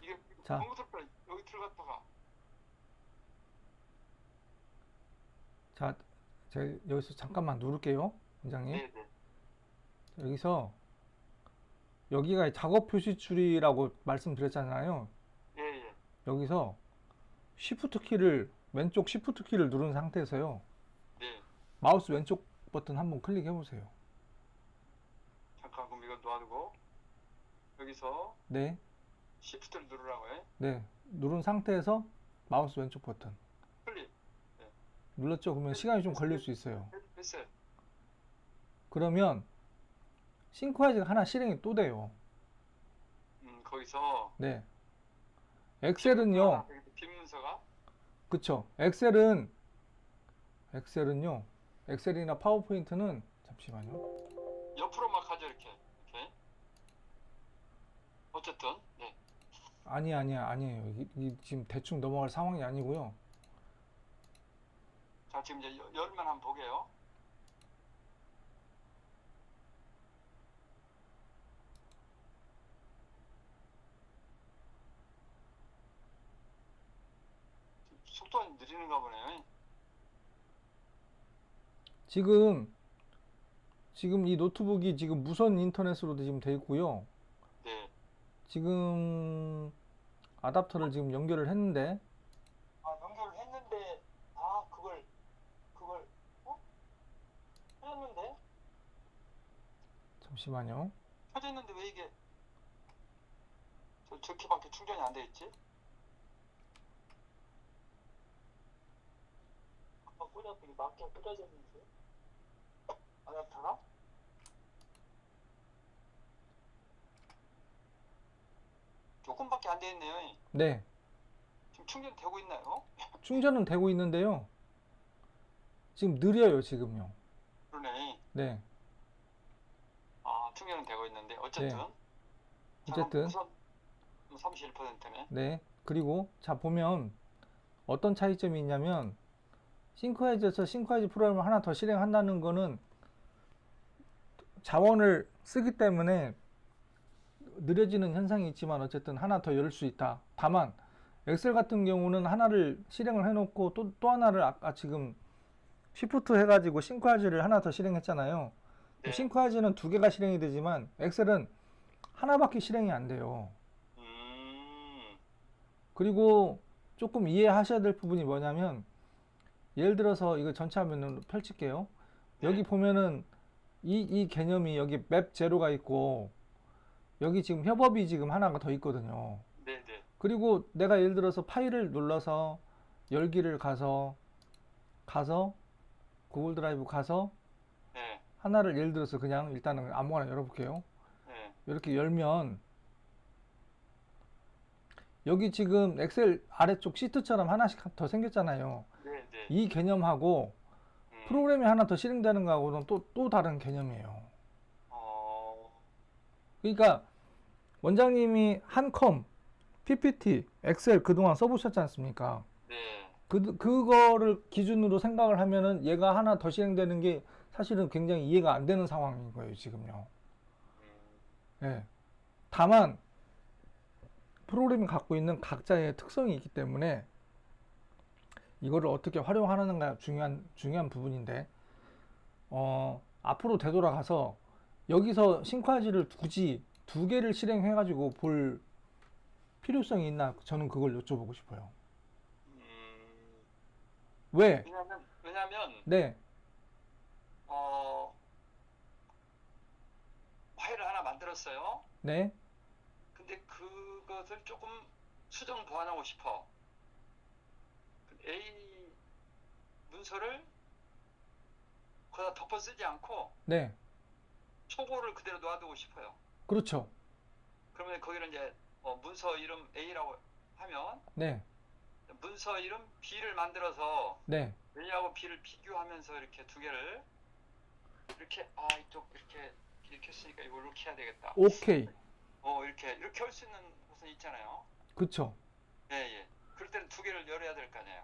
Speaker 2: 이게
Speaker 1: 자,
Speaker 2: 컴퓨터
Speaker 1: 자, 제가 여기서 잠깐만 누를게요, 원장님.
Speaker 2: 네네.
Speaker 1: 여기서 여기가 작업 표시 줄이라고 말씀드렸잖아요.
Speaker 2: 예예.
Speaker 1: 여기서 Shift 키를 왼쪽 Shift 키를 누른 상태에서요.
Speaker 2: 네.
Speaker 1: 마우스 왼쪽 버튼 한번 클릭해 보세요.
Speaker 2: 잠깐 그럼 이거 놔두고 여기서
Speaker 1: 네,
Speaker 2: Shift를 누르라고요.
Speaker 1: 네. 누른 상태에서 마우스 왼쪽 버튼
Speaker 2: 클릭.
Speaker 1: 눌렀죠? 그러면 시간이 좀 걸릴 수 있어요.
Speaker 2: 됐어요.
Speaker 1: 그러면 싱크화이즈가 하나 실행이 또 돼요.
Speaker 2: 거기서
Speaker 1: 네. 엑셀은요.
Speaker 2: 뒷문서가
Speaker 1: 그쵸. 엑셀은요. 엑셀이나 파워포인트는 잠시만요.
Speaker 2: 옆으로 막 하죠 이렇게. 어쨌든 네.
Speaker 1: 아니에요. 이 지금 대충 넘어갈 상황이 아니고요.
Speaker 2: 자 지금 이제 열면 한번 보게요. 속도가 느리는가 보네요.
Speaker 1: 지금 이 노트북이 지금 무선 인터넷으로도 지금 돼 있고요.
Speaker 2: 네.
Speaker 1: 지금 아답터를 지금 연결을 했는데
Speaker 2: 아 연결을 했는데 그걸 켜졌는데
Speaker 1: 잠시만요.
Speaker 2: 켜졌는데 왜 이게 저렇게밖에 충전이 안 돼 있지? 아까 꽂았더니 맞게 꽂아졌는데 아답터가? 조금밖에 안 돼 있네요.
Speaker 1: 네.
Speaker 2: 지금 충전되고 있나요?
Speaker 1: 충전은 되고 있는데요. 지금 느려요, 지금요.
Speaker 2: 그러네.
Speaker 1: 네.
Speaker 2: 아 충전은 되고 있는데 어쨌든
Speaker 1: 네. 어쨌든
Speaker 2: 우선 31%네.
Speaker 1: 네. 그리고 자 보면 어떤 차이점이 있냐면 싱크화이즈에서 싱크화이즈 프로그램을 하나 더 실행한다는 거는 자원을 쓰기 때문에 느려지는 현상이 있지만 어쨌든 하나 더 열 수 있다. 다만 엑셀 같은 경우는 하나를 실행을 해놓고 또 하나를 아까 지금 쉬프트 해가지고 싱크화이즈를 하나 더 실행했잖아요.
Speaker 2: 네.
Speaker 1: 싱크화이즈는 두 개가 실행이 되지만 엑셀은 하나밖에 실행이 안 돼요. 그리고 조금 이해하셔야 될 부분이 뭐냐면 예를 들어서 이거 전체 화면으로 펼칠게요.
Speaker 2: 네.
Speaker 1: 여기 보면은 이 개념이 여기 맵 제로가 있고 여기 지금 협업이 지금 하나가 더 있거든요.
Speaker 2: 네네.
Speaker 1: 그리고 내가 예를 들어서 파일을 눌러서 열기를 가서 구글 드라이브 가서
Speaker 2: 네.
Speaker 1: 하나를 예를 들어서 그냥 일단은 아무거나 열어볼게요.
Speaker 2: 네.
Speaker 1: 이렇게 열면 여기 지금 엑셀 아래쪽 시트처럼 하나씩 더 생겼잖아요.
Speaker 2: 네네.
Speaker 1: 이 개념하고 프로그램이 하나 더 실행되는 거하고는 또 다른 개념이에요. 그러니까 원장님이 한컴, PPT, 엑셀 그동안 써보셨지 않습니까?
Speaker 2: 네.
Speaker 1: 그거를 기준으로 생각을 하면은 얘가 하나 더 실행되는 게 사실은 굉장히 이해가 안 되는 상황인 거예요, 지금요. 예. 다만 프로그램이 갖고 있는 각자의 특성이 있기 때문에 이거를 어떻게 활용하는가 중요한 부분인데 앞으로 되돌아가서 여기서 싱크화이즈를 굳이 두 개를 실행해 가지고 볼 필요성이 있나 저는 그걸 여쭤보고 싶어요. 왜?
Speaker 2: 왜냐면
Speaker 1: 네,
Speaker 2: 파일을 하나 만들었어요.
Speaker 1: 네,
Speaker 2: 근데 그것을 조금 수정 보완하고 싶어. A 문서를 거기다 덮어 쓰지 않고
Speaker 1: 네,
Speaker 2: 초고를 그대로 놔두고 싶어요.
Speaker 1: 그렇죠.
Speaker 2: 그러면 거기는 이제 문서 이름 A라고 하면
Speaker 1: 네,
Speaker 2: 문서 이름 B를 만들어서
Speaker 1: 네,
Speaker 2: A하고 B를 비교하면서 이렇게 두 개를 이렇게 이쪽 이렇게 했으니까 이거 이렇게 해야 되겠다.
Speaker 1: 오케이,
Speaker 2: 이렇게 할 수 있는 곳은 있잖아요.
Speaker 1: 그쵸.
Speaker 2: 예. 그럴 때는 두 개를 열어야 될 거 아니에요.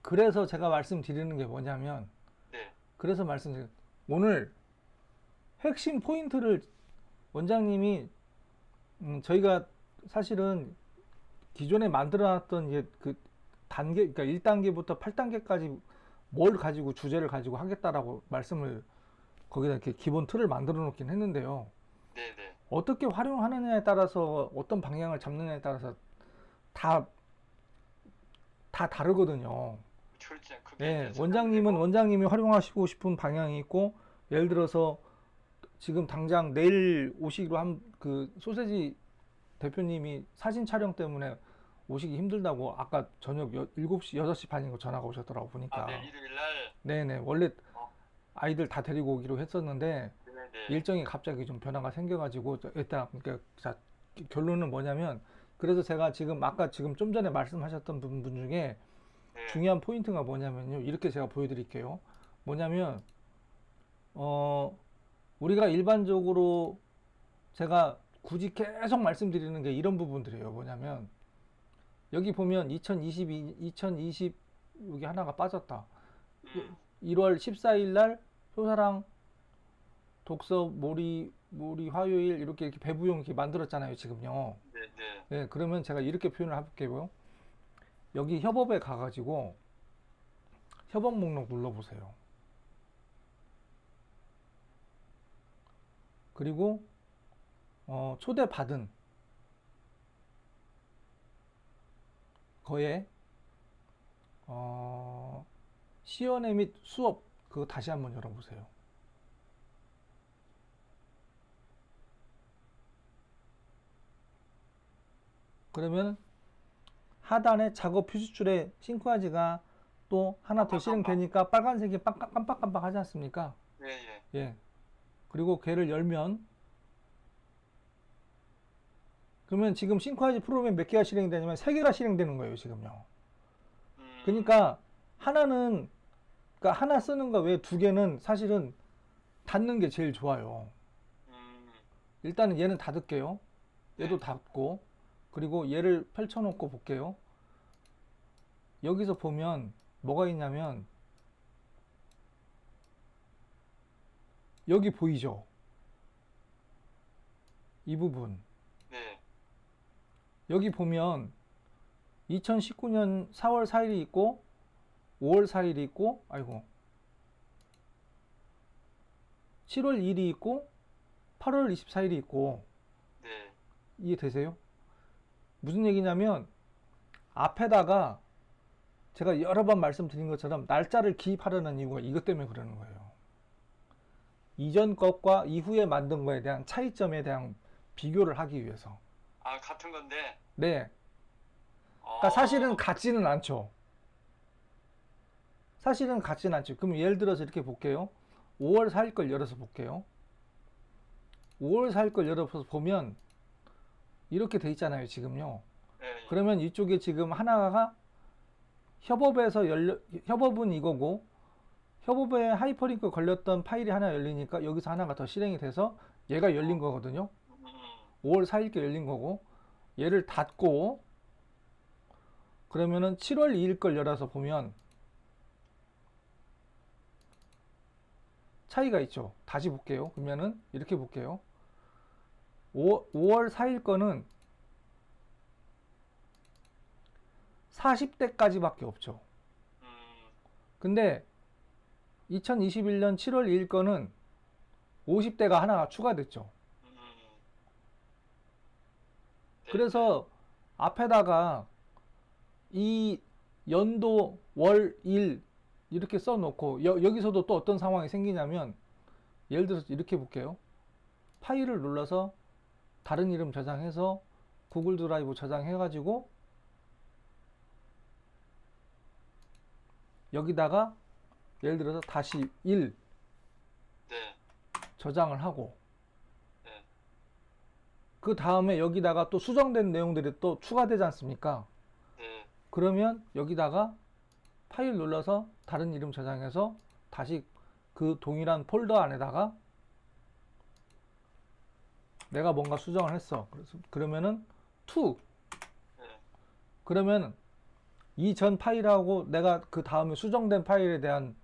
Speaker 1: 그래서 제가 말씀드리는 게 뭐냐면,
Speaker 2: 네.
Speaker 1: 그래서 오늘 핵심 포인트를 원장님이 저희가 사실은 기존에 만들어놨던 그 단계, 그러니까 1단계부터 8단계까지 뭘 가지고 주제를 가지고 하겠다라고 말씀을 거기다 이렇게 기본 틀을 만들어 놓긴 했는데요.
Speaker 2: 네네.
Speaker 1: 어떻게 활용하느냐에 따라서 어떤 방향을 잡느냐에 따라서 다, 다 다르거든요.
Speaker 2: 그렇죠. 그게
Speaker 1: 네,
Speaker 2: 이제
Speaker 1: 원장님은
Speaker 2: 생각되고,
Speaker 1: 원장님이 활용하시고 싶은 방향이 있고, 예를 들어서 지금 당장 내일 오시기로 한 그 소세지 대표님이 사진 촬영 때문에 오시기 힘들다고 아까 저녁 7시, 6시 반인 거 전화가 오셨더라고
Speaker 2: 아, 내일
Speaker 1: 보니까.
Speaker 2: 일요일 날,
Speaker 1: 네네, 원래
Speaker 2: 어,
Speaker 1: 아이들 다 데리고 오기로 했었는데
Speaker 2: 네네.
Speaker 1: 일정이 갑자기 좀 변화가 생겨가지고 일단 그러니까 자, 결론은 뭐냐면 그래서 제가 지금 아까 지금 좀 전에 말씀하셨던 분 중에
Speaker 2: 네.
Speaker 1: 중요한 포인트가 뭐냐면요. 이렇게 제가 보여드릴게요. 뭐냐면 어 우리가 일반적으로 제가 굳이 계속 말씀드리는 게 이런 부분들이에요. 뭐냐면 여기 보면 2020 여기 하나가 빠졌다.
Speaker 2: 음,
Speaker 1: 1월 14일 날 효사랑 독서 몰이 화요일 이렇게 배부용 이렇게 만들었잖아요. 지금요.
Speaker 2: 네네.
Speaker 1: 네, 그러면 제가 이렇게 표현을 해볼게요. 여기 협업에 가가지고 협업 목록 눌러보세요. 그리고 초대받은 거에 시연회 및 수업 그거 다시 한번 열어보세요. 그러면 하단에 작업 표시줄에 싱크하지가 또 하나 더
Speaker 2: 깜빡깜빡.
Speaker 1: 실행되니까 빨간색이 깜빡깜빡 하지 않습니까?
Speaker 2: 예, 예.
Speaker 1: 예. 그리고 걔를 열면 그러면 지금 싱크하지 프로그램 몇 개가 실행되냐면 3개가 실행되는 거예요, 지금요.
Speaker 2: 음,
Speaker 1: 그러니까 하나는 그러니까 하나 쓰는 거 외에 2개는 사실은 닫는 게 제일 좋아요.
Speaker 2: 음,
Speaker 1: 일단은 얘는 닫을게요. 얘도
Speaker 2: 네.
Speaker 1: 닫고 그리고 얘를 펼쳐놓고 볼게요. 여기서 보면 뭐가 있냐면 여기 보이죠? 이 부분.
Speaker 2: 네.
Speaker 1: 여기 보면 2019년 4월 4일이 있고 5월 4일이 있고 아이고 7월 1일이 있고 8월 24일이 있고
Speaker 2: 네.
Speaker 1: 이해되세요? 무슨 얘기냐면 앞에다가 제가 여러 번 말씀드린 것처럼 날짜를 기입하려는 이유가 이것 때문에 그러는 거예요. 이전 것과 이후에 만든 거에 대한 차이점에 대한 비교를 하기 위해서.
Speaker 2: 아, 같은 건데,
Speaker 1: 네. 그러니까 사실은
Speaker 2: 어,
Speaker 1: 같지는 않죠. 사실은 같지는 않죠. 그럼 예를 들어서 이렇게 볼게요. 5월 4일 걸 열어서 볼게요. 5월 4일 걸 열어서 보면 이렇게 돼 있잖아요, 지금요.
Speaker 2: 예, 예.
Speaker 1: 그러면 이쪽에 지금 하나가 협업은 이거고 협업에 하이퍼링크 걸렸던 파일이 하나 열리니까 여기서 하나가 더 실행이 돼서 얘가 열린
Speaker 2: 어,
Speaker 1: 거거든요.
Speaker 2: 음,
Speaker 1: 5월 4일께 열린 거고 얘를 닫고 그러면은 7월 2일 걸 열어서 보면 차이가 있죠. 다시 볼게요. 그러면은 이렇게 볼게요. 5월 4일 거는 40대까지밖에 없죠.
Speaker 2: 음,
Speaker 1: 근데 2021년 7월 2일 거는 50대가 하나가 추가됐죠.
Speaker 2: 음, 네, 네.
Speaker 1: 그래서 앞에다가 이 연도, 월, 일 이렇게 써놓고 여기서도 또 어떤 상황이 생기냐면 예를 들어서 이렇게 볼게요. 파일을 눌러서 다른 이름 저장해서 구글 드라이브 저장해가지고 여기다가 예를 들어서 다시 1
Speaker 2: 네,
Speaker 1: 저장을 하고
Speaker 2: 네.
Speaker 1: 그 다음에 여기다가 또 수정된 내용들이 또 추가되지 않습니까?
Speaker 2: 네.
Speaker 1: 그러면 여기다가 파일 눌러서 다른 이름 저장해서 다시 그 동일한 폴더 안에다가 내가 뭔가 수정을 했어. 그래서 그러면은 to
Speaker 2: 네.
Speaker 1: 그러면 이전 파일하고 내가 그 다음에 수정된 파일에 대한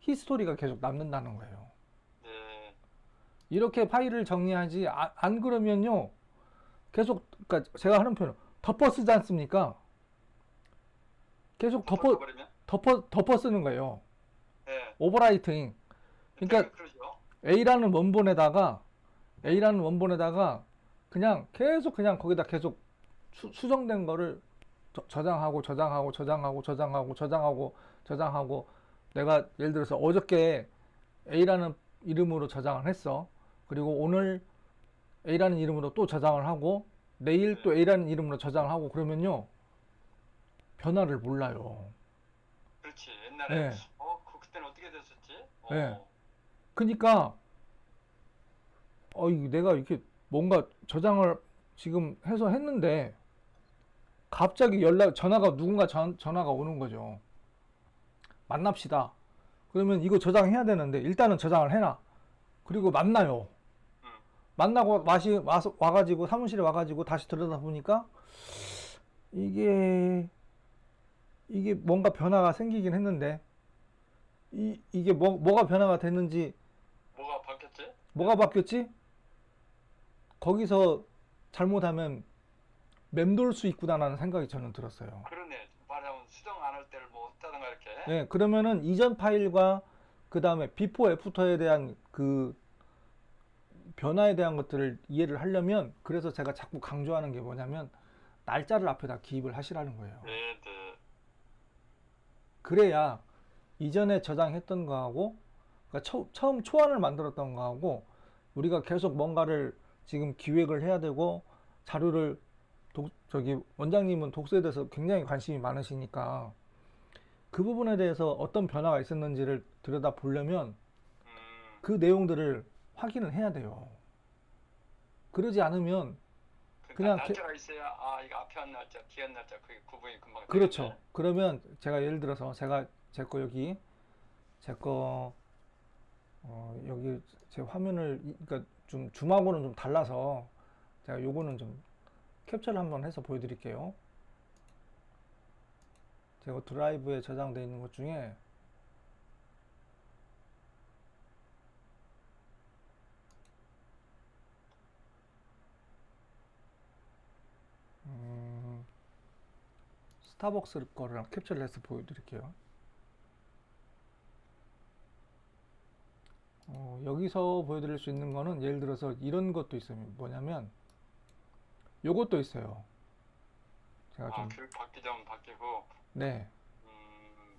Speaker 1: 히스토리가 계속 남는다는 거예요.
Speaker 2: 네.
Speaker 1: 이렇게 파일을 정리하지 안 그러면요 계속 그러니까 제가 하는 표현 덮어 쓰지 않습니까? 계속
Speaker 2: 덮어버리면?
Speaker 1: 덮어 쓰는 거예요. 오버라이팅. 그러니까
Speaker 2: 그러죠.
Speaker 1: A라는 원본에다가 그냥 계속 그냥 거기다 계속 수정된 거를 저장하고 저장하고 저장하고 저장하고 저장하고 저장하고 내가 예를 들어서 어저께 A라는 이름으로 저장을 했어. 그리고 오늘 A라는 이름으로 또 저장을 하고 내일 또 A라는 이름으로 저장을 하고 그러면요. 변화를 몰라요.
Speaker 2: 그렇지. 옛날에
Speaker 1: 예.
Speaker 2: 그때는 어떻게 됐었지?
Speaker 1: 예. 그러니까 이거 내가 이렇게 뭔가 저장을 지금 해서 했는데 갑자기 누군가 전화가 오는 거죠. 만납시다. 그러면 이거 저장해야 되는데 일단은 저장을 해놔. 그리고 만나요.
Speaker 2: 음.
Speaker 1: 만나고 와가지고 사무실에 와가지고 다시 들여다보니까 이게 뭔가 변화가 생기긴 했는데 이게 뭐가 변화가 됐는지
Speaker 2: 뭐가 바뀌었지?
Speaker 1: 뭐가 바뀌었지? 거기서 잘못하면 맴돌 수 있구나라는 생각이 저는 들었어요.
Speaker 2: 그러네. 말하면 수정 안 할 때를 뭐 했다든가 이렇게.
Speaker 1: 네, 그러면은 이전 파일과 그 다음에 비포 애프터에 대한 그 변화에 대한 것들을 이해를 하려면 그래서 제가 자꾸 강조하는 게 뭐냐면 날짜를 앞에다 기입을 하시라는 거예요.
Speaker 2: 네, 네.
Speaker 1: 그래야 이전에 저장했던 거하고 그러니까 처음 초안을 만들었던 거하고 우리가 계속 뭔가를 지금 기획을 해야 되고 자료를 원장님은 독서에 대해서 굉장히 관심이 많으시니까 그 부분에 대해서 어떤 변화가 있었는지를 들여다 보려면 그 내용들을 확인을 해야 돼요. 그러지 않으면
Speaker 2: 그러니까
Speaker 1: 그냥
Speaker 2: 날짜가 있어야 이거 앞에 한 날짜, 뒤에 한 날짜 그게 구분이 금방
Speaker 1: 그렇죠.
Speaker 2: 되는데.
Speaker 1: 그러면 제가 예를 들어서 제가 제 거 여기 제거 여기 제 화면을 그러니까 좀 줌하고는 좀 달라서 제가 요거는 좀 캡처를 한번 해서 보여드릴게요. 제가 드라이브에 저장되어 있는 것 중에 스타벅스 거를 캡처를 해서 보여드릴게요. 여기서 보여드릴 수 있는 거는 예를 들어서 이런 것도 있어요. 뭐냐면 요것도 있어요. 제가 좀
Speaker 2: 교육 바뀌 좀 바뀌고.
Speaker 1: 네.
Speaker 2: 음,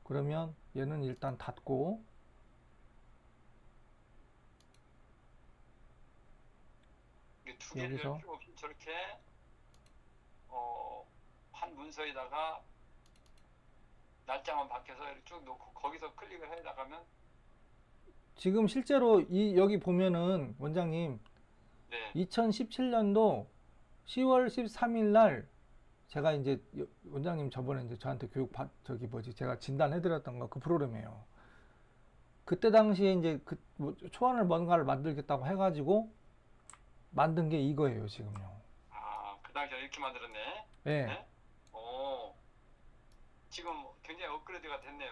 Speaker 1: 그러면 얘는 일단 닫고
Speaker 2: 이게 두 개를
Speaker 1: 여기서
Speaker 2: 필요 없이 저렇게 한 문서에다가 날짜만 바뀌어서 이렇게 쭉 놓고 거기서 클릭을 해 나가면
Speaker 1: 지금 실제로 여기 보면은 원장님
Speaker 2: 네,
Speaker 1: 2017년도 10월 13일 날 제가 이제 원장님 저번에 이제 저한테 제가 진단해드렸던 거 그 프로그램이에요. 그때 당시에 이제 초안을 뭔가를 만들겠다고 해가지고 만든 게 이거예요, 지금요.
Speaker 2: 그 당시에 이렇게 만들었네.
Speaker 1: 예.
Speaker 2: 네? 지금 굉장히 업그레이드가 됐네요.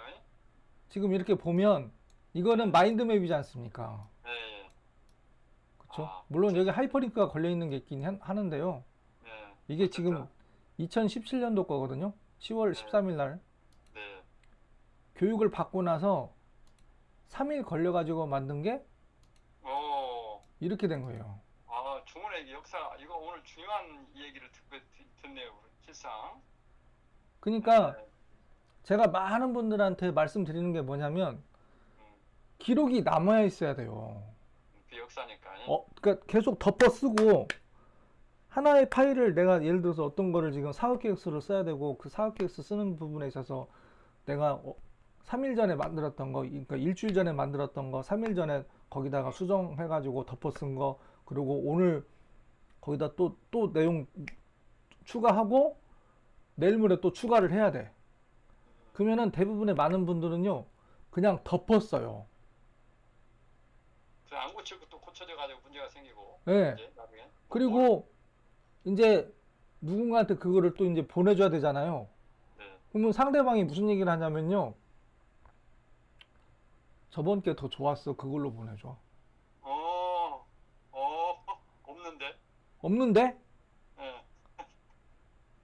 Speaker 1: 지금 이렇게 보면 이거는 마인드맵이지 않습니까?
Speaker 2: 네, 예.
Speaker 1: 그렇죠? 물론 여기 하이퍼링크가 걸려 있는 게 있긴 하는데요.
Speaker 2: 네,
Speaker 1: 이게
Speaker 2: 어쨌든,
Speaker 1: 지금 2017년도 거거든요. 10월
Speaker 2: 네.
Speaker 1: 13일 날
Speaker 2: 네,
Speaker 1: 교육을 받고 나서 3일 걸려가지고 만든 게 이렇게 된 거예요.
Speaker 2: 중원의 역사, 이거 오늘 중요한 얘기를 듣네요, 실상.
Speaker 1: 그러니까
Speaker 2: 네,
Speaker 1: 제가 많은 분들한테 말씀드리는 게 뭐냐면
Speaker 2: 음,
Speaker 1: 기록이 남아야 있어야 돼요.
Speaker 2: 그 역사니까.
Speaker 1: 그러니까 계속 덮어 쓰고 하나의 파일을 내가 예를 들어서 어떤 거를 지금 사업계획서를 써야 되고 그 사업계획서 쓰는 부분에 있어서 내가 3일 전에 만들었던 거, 그러니까 일주일 전에 만들었던 거, 3일 전에 거기다가 수정해가지고 덮어 쓴 거, 그리고 오늘 거기다 또 내용 추가하고 내일 모레 또 추가를 해야 돼. 그러면은 대부분의 많은 분들은요, 그냥 덮었어요.
Speaker 2: 안 고치고 또 고쳐져 가지고 문제가 생기고.
Speaker 1: 네.
Speaker 2: 이제 나중에.
Speaker 1: 그리고 이제 누군가한테 그거를 또 이제 보내줘야 되잖아요.
Speaker 2: 네.
Speaker 1: 그러면 상대방이 무슨 얘기를 하냐면요. 저번 게 더 좋았어. 그걸로 보내줘.
Speaker 2: 없는데?
Speaker 1: 없는데?
Speaker 2: 네,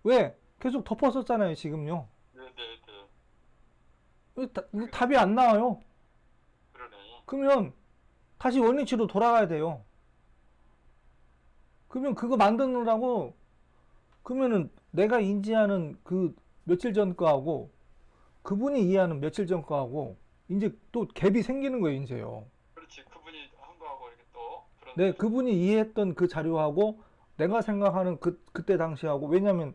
Speaker 1: 왜? 계속 덮었었잖아요, 지금요.
Speaker 2: 네, 네, 네.
Speaker 1: 답이 안 나와요.
Speaker 2: 그러네.
Speaker 1: 그러면 다시 원위치로 돌아가야 돼요. 그러면 그거 만드느라고, 그러면은 내가 인지하는 그 며칠 전 거하고 그분이 이해하는 며칠 전 거하고 이제 또 갭이 생기는 거예요, 이제요.
Speaker 2: 그렇지. 그분이 한 거하고 이렇게 또
Speaker 1: 네,
Speaker 2: 그런
Speaker 1: 그분이 이해했던 그 자료하고 내가 생각하는 그때 당시하고, 왜냐면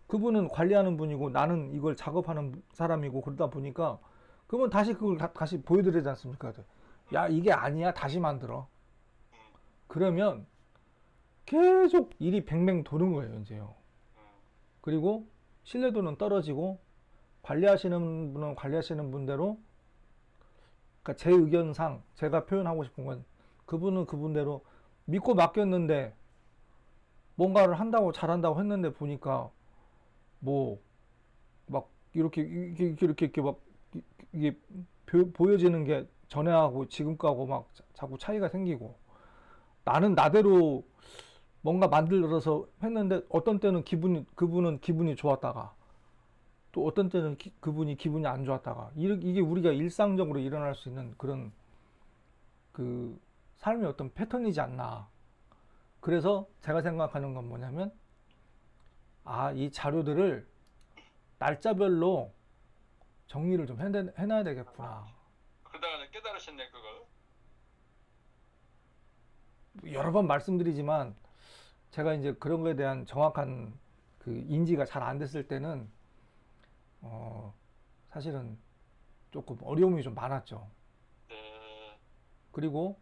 Speaker 1: 그분은 관리하는 분이고 나는 이걸 작업하는 사람이고, 그러다 보니까 그러면 다시 그걸 다시 보여드려야 되지 않습니까? 야, 이게 아니야. 다시 만들어.
Speaker 2: 음,
Speaker 1: 그러면 계속 일이 뱅뱅 도는 거예요, 이제요.
Speaker 2: 음,
Speaker 1: 그리고 신뢰도는 떨어지고, 관리하시는 분은 관리하시는 분대로, 그러니까 제 의견상 제가 표현하고 싶은 건, 그분은 그분대로 믿고 맡겼는데 뭔가를 한다고 잘한다고 했는데 보니까 뭐 막 이렇게 막 이게 보여지는 게 전에하고 지금 거하고 막 자꾸 차이가 생기고, 나는 나대로 뭔가 만들어서 했는데 어떤 때는 그분은 기분이 좋았다가, 또 어떤 때는 그분이 기분이 안 좋았다가, 이게 우리가 일상적으로 일어날 수 있는 그런 그 삶의 어떤 패턴이지 않나. 그래서 제가 생각하는 건 뭐냐면, 이 자료들을 날짜별로 정리를 좀 해놔야 되겠구나.
Speaker 2: 그러다가 깨달으셨네 그걸.
Speaker 1: 여러 번 말씀드리지만 제가 이제 그런 거에 대한 정확한 그 인지가 잘 안 됐을 때는 어, 사실은 조금 어려움이 좀 많았죠.
Speaker 2: 네.
Speaker 1: 그리고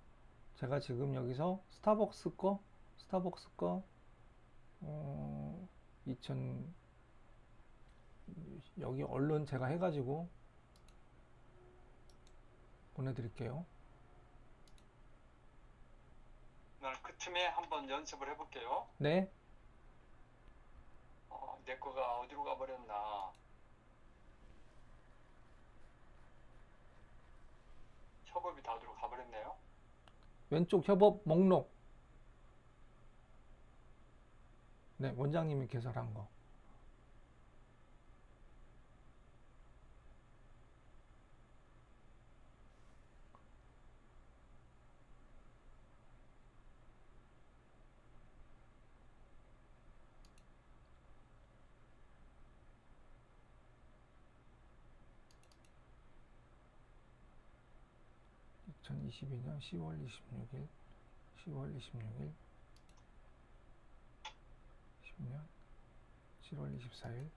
Speaker 1: 제가 지금 여기서 스타벅스 거 2000 여기 얼른 제가 해가지고 보내드릴게요.
Speaker 2: 나는 그 틈에 한번 연습을 해볼게요.
Speaker 1: 네,
Speaker 2: 내 거가 어디로 가버렸나. 협업이 다 어디로 가버렸네요.
Speaker 1: 왼쪽 협업 목록. 네, 원장님이 개설한 거. (2022년 10월 26일) 10월 26일 10년 7월 24일.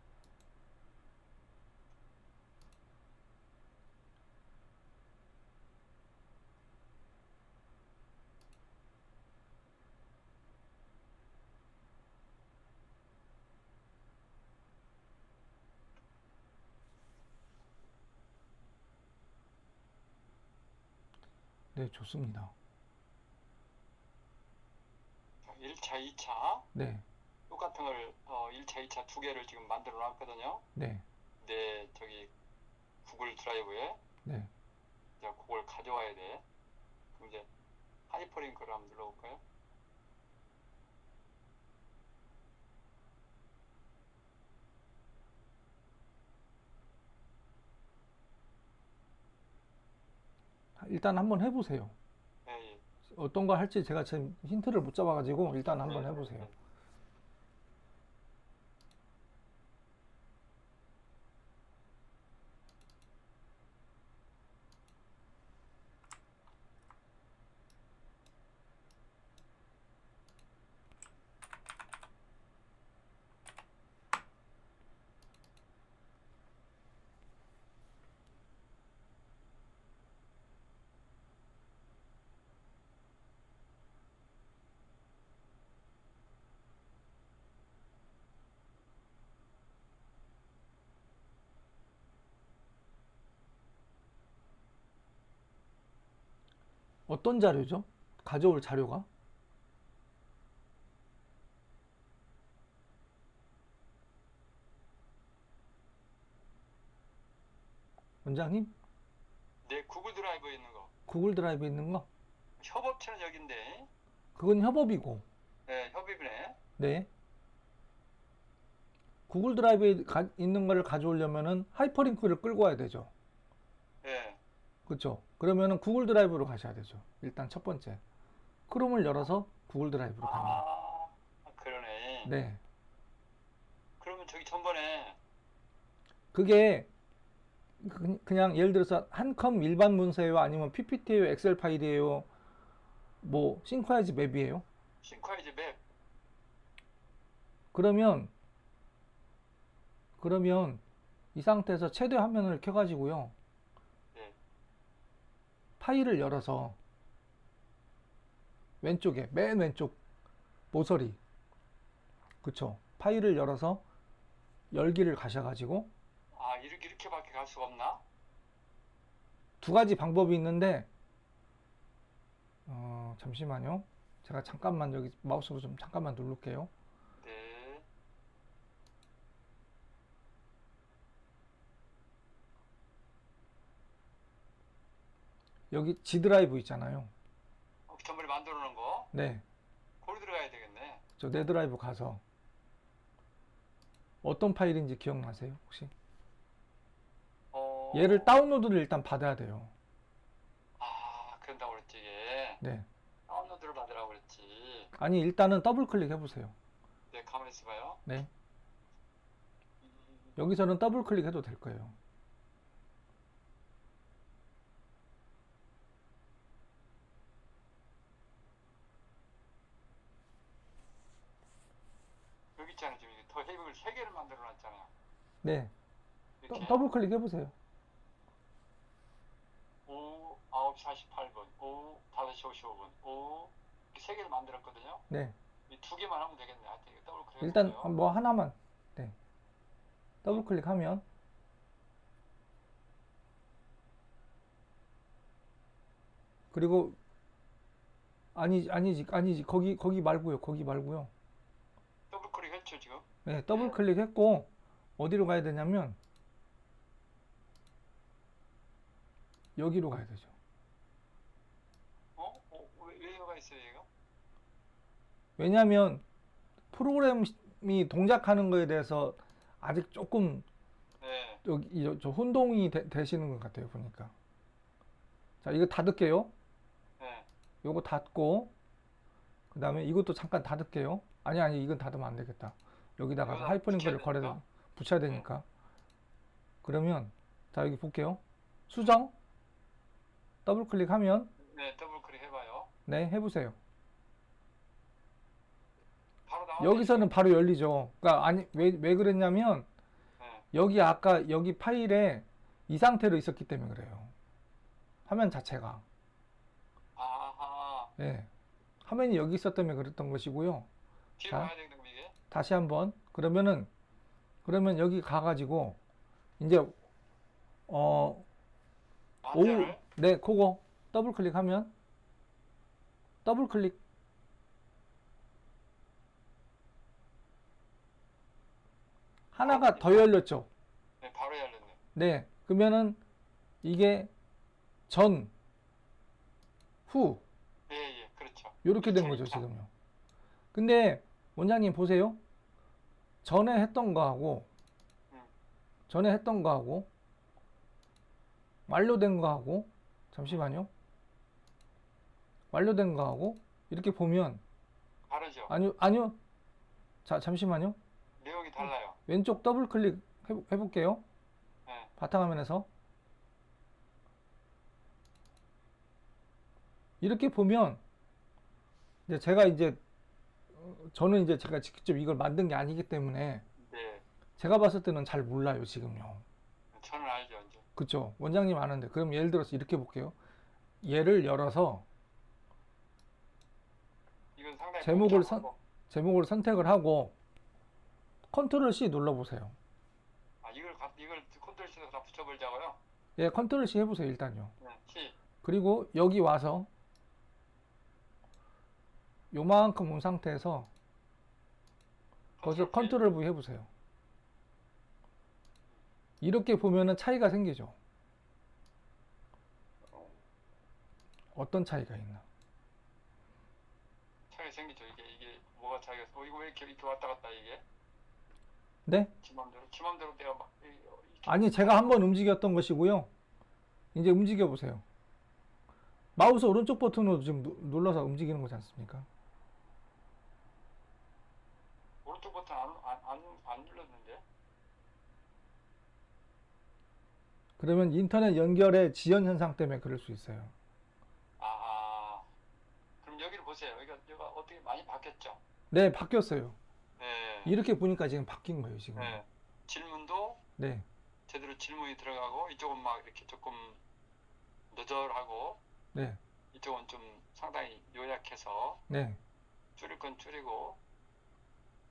Speaker 1: 네, 좋습니다.
Speaker 2: 1차, 2차
Speaker 1: 네,
Speaker 2: 똑같은 걸 1차, 2차 두 개를 지금 만들어 놨거든요.
Speaker 1: 네,
Speaker 2: 내 저기 구글 드라이브에.
Speaker 1: 네.
Speaker 2: 자, 그걸 가져와야 돼. 그럼 이제 하이퍼링크를 한번 눌러볼까요?
Speaker 1: 일단 한번 해보세요.
Speaker 2: 네, 예.
Speaker 1: 어떤 거 할지 제가 지금 힌트를 못 잡아가지고 일단 한번 해보세요. 어떤 자료죠? 가져올 자료가? 원장님?
Speaker 2: 내 구글 드라이브에 있는 거.
Speaker 1: 구글 드라이브에 있는 거?
Speaker 2: 협업체는 여긴데.
Speaker 1: 그건 협업이고.
Speaker 2: 네, 협업이네.
Speaker 1: 네. 구글 드라이브에 있는 거를 가져오려면은 하이퍼링크를 끌고 와야 되죠. 그렇죠. 그러면은 구글 드라이브로 가셔야 되죠. 일단 첫 번째. 크롬을 열어서 구글 드라이브로 가면.
Speaker 2: 아, 그러네.
Speaker 1: 네.
Speaker 2: 그러면 저기 전번에
Speaker 1: 그게 그냥 예를 들어서 한 컴 일반 문서예요? 아니면 PPT예요? 엑셀 파일이에요? 뭐 싱크하이즈 맵이에요?
Speaker 2: 싱크하이즈 맵.
Speaker 1: 그러면 이 상태에서 최대 화면을 켜가지고요.
Speaker 2: 네.
Speaker 1: 파일을 열어서 왼쪽에 맨 왼쪽 모서리 그쵸? 파일을 열어서 열기를 가셔가지고
Speaker 2: 아, 이렇게밖에 갈 수가 없나?
Speaker 1: 두 가지 방법이 있는데 잠시만요. 제가 잠깐만 여기 마우스로 좀 잠깐만 누를게요.
Speaker 2: 네.
Speaker 1: 여기 G 드라이브 있잖아요.
Speaker 2: 전번에 만들어 놓은 거.
Speaker 1: 네,
Speaker 2: 거기 들어가야 되겠네.
Speaker 1: 저 내 드라이브 가서 어떤 파일인지 기억나세요 혹시?
Speaker 2: 어,
Speaker 1: 얘를 다운로드를 일단 받아야 돼요.
Speaker 2: 아, 그런다고 그랬지, 이게.
Speaker 1: 네,
Speaker 2: 다운로드를 받으라고 그랬지.
Speaker 1: 아니 일단은 더블 클릭 해보세요.
Speaker 2: 네, 가만히 있어봐요.
Speaker 1: 네,
Speaker 2: 음,
Speaker 1: 여기서는 더블 클릭해도 될 거예요.
Speaker 2: 여기 있잖아요. 지금 이게 더 헤이블 3개를 만들어 놨잖아요.
Speaker 1: 네,
Speaker 2: 이렇게.
Speaker 1: 더블 클릭 해보세요.
Speaker 2: 오후 9시 48분, 오후 5시 55분, 오후 이렇게 3개를 만들었거든요.
Speaker 1: 네,
Speaker 2: 이 2개만 하면 되겠네. 하여튼 이거 더블 클릭
Speaker 1: 일단
Speaker 2: 해볼게요.
Speaker 1: 뭐 하나만. 네, 더블 클릭하면 그리고 아니지 거기 말고요. 거기 말고요.
Speaker 2: 더블 클릭 했죠, 지금?
Speaker 1: 네, 더블
Speaker 2: 네.
Speaker 1: 클릭했고 어디로 가야 되냐면 여기로 가야 되죠.
Speaker 2: 왜 여가 있어요, 얘가?
Speaker 1: 왜냐하면 프로그램이 동작하는 거에 대해서 아직 조금
Speaker 2: 네.
Speaker 1: 여기 저 혼동이 되시는 것 같아요 보니까. 자, 이거 닫을게요.
Speaker 2: 네.
Speaker 1: 요거 닫고 그 다음에 이것도 잠깐 닫을게요. 아니 이건 닫으면 안 되겠다. 여기다가
Speaker 2: 여기다
Speaker 1: 하이퍼링크를
Speaker 2: 붙여야 되니까?
Speaker 1: 붙여야 되니까. 그러면 자 여기 볼게요. 수정 더블 클릭하면
Speaker 2: 네, 더블 클릭 해봐요.
Speaker 1: 네 해보세요.
Speaker 2: 바로 나오네.
Speaker 1: 여기서는 바로 열리죠. 그러니까 아니 왜 그랬냐면
Speaker 2: 네.
Speaker 1: 여기 아까 여기 파일에 이 상태로 있었기 때문에 그래요. 화면 자체가.
Speaker 2: 아하.
Speaker 1: 예. 화면이 여기 있었기 때문에 그랬던 것이고요.
Speaker 2: 뒤로
Speaker 1: 자,
Speaker 2: 가야 되는 거 이게?
Speaker 1: 다시 한번. 그러면 여기 가가지고 이제 오후
Speaker 2: 완전을?
Speaker 1: 네 그거 더블 클릭하면 더블 클릭 하나가 더 열렸죠.
Speaker 2: 네, 바로 열렸네.
Speaker 1: 네. 그러면은 이게 전, 후
Speaker 2: 예, 예, 그렇죠.
Speaker 1: 이렇게 된 거죠 지금요. 근데 원장님 보세요. 전에 했던 거하고
Speaker 2: 음.
Speaker 1: 완료된 거하고 잠시만요. 완료된 거하고 이렇게 보면
Speaker 2: 다르죠.
Speaker 1: 아니요. 자 잠시만요.
Speaker 2: 내용이 달라요.
Speaker 1: 왼쪽 더블 클릭 해볼게요.
Speaker 2: 네.
Speaker 1: 바탕화면에서 이렇게 보면 저는 이제 제가 직접 이걸 만든 게 아니기 때문에
Speaker 2: 네.
Speaker 1: 제가 봤을 때는 잘 몰라요 지금요.
Speaker 2: 저는 알죠, 이제.
Speaker 1: 그쵸? 원장님 아는데 그럼 예를 들어서 이렇게 볼게요. 얘를 열어서
Speaker 2: 이건 상당히
Speaker 1: 제목을
Speaker 2: 복잡하고.
Speaker 1: 제목을 선택을 하고 컨트롤 C 눌러보세요.
Speaker 2: 아, 이걸 컨트롤 C에서 다 붙여버리자고요?
Speaker 1: 예, 컨트롤 C 해보세요 일단요.
Speaker 2: 네, C.
Speaker 1: 그리고 여기 와서 요만큼 온 상태에서 거기서 컨트롤 V 해보세요. 이렇게 보면은 차이가 생기죠. 어떤 차이가 있나?
Speaker 2: 차이가 생기죠. 이게 뭐가 차이가? 이거 왜 이렇게 왔다 갔다 이게?
Speaker 1: 네?
Speaker 2: 지 맘대로 내가 막
Speaker 1: 아니 제가 한번 움직였던 것이고요. 이제 움직여 보세요. 마우스 오른쪽 버튼으로 지금 눌러서 움직이는 거지 않습니까?
Speaker 2: 오른쪽 버튼 안 눌렀는데.
Speaker 1: 그러면 인터넷 연결의 지연 현상 때문에 그럴 수 있어요.
Speaker 2: 그럼 여기를 보세요. 여기가 어떻게 많이 바뀌었죠?
Speaker 1: 네, 바뀌었어요.
Speaker 2: 네.
Speaker 1: 이렇게 보니까 지금 바뀐 거예요, 지금.
Speaker 2: 네. 질문도
Speaker 1: 네,
Speaker 2: 제대로 질문이 들어가고, 이쪽은 막 이렇게 조금 너덜하고,
Speaker 1: 네,
Speaker 2: 이쪽은 좀 상당히 요약해서
Speaker 1: 네,
Speaker 2: 줄일 건 줄이고,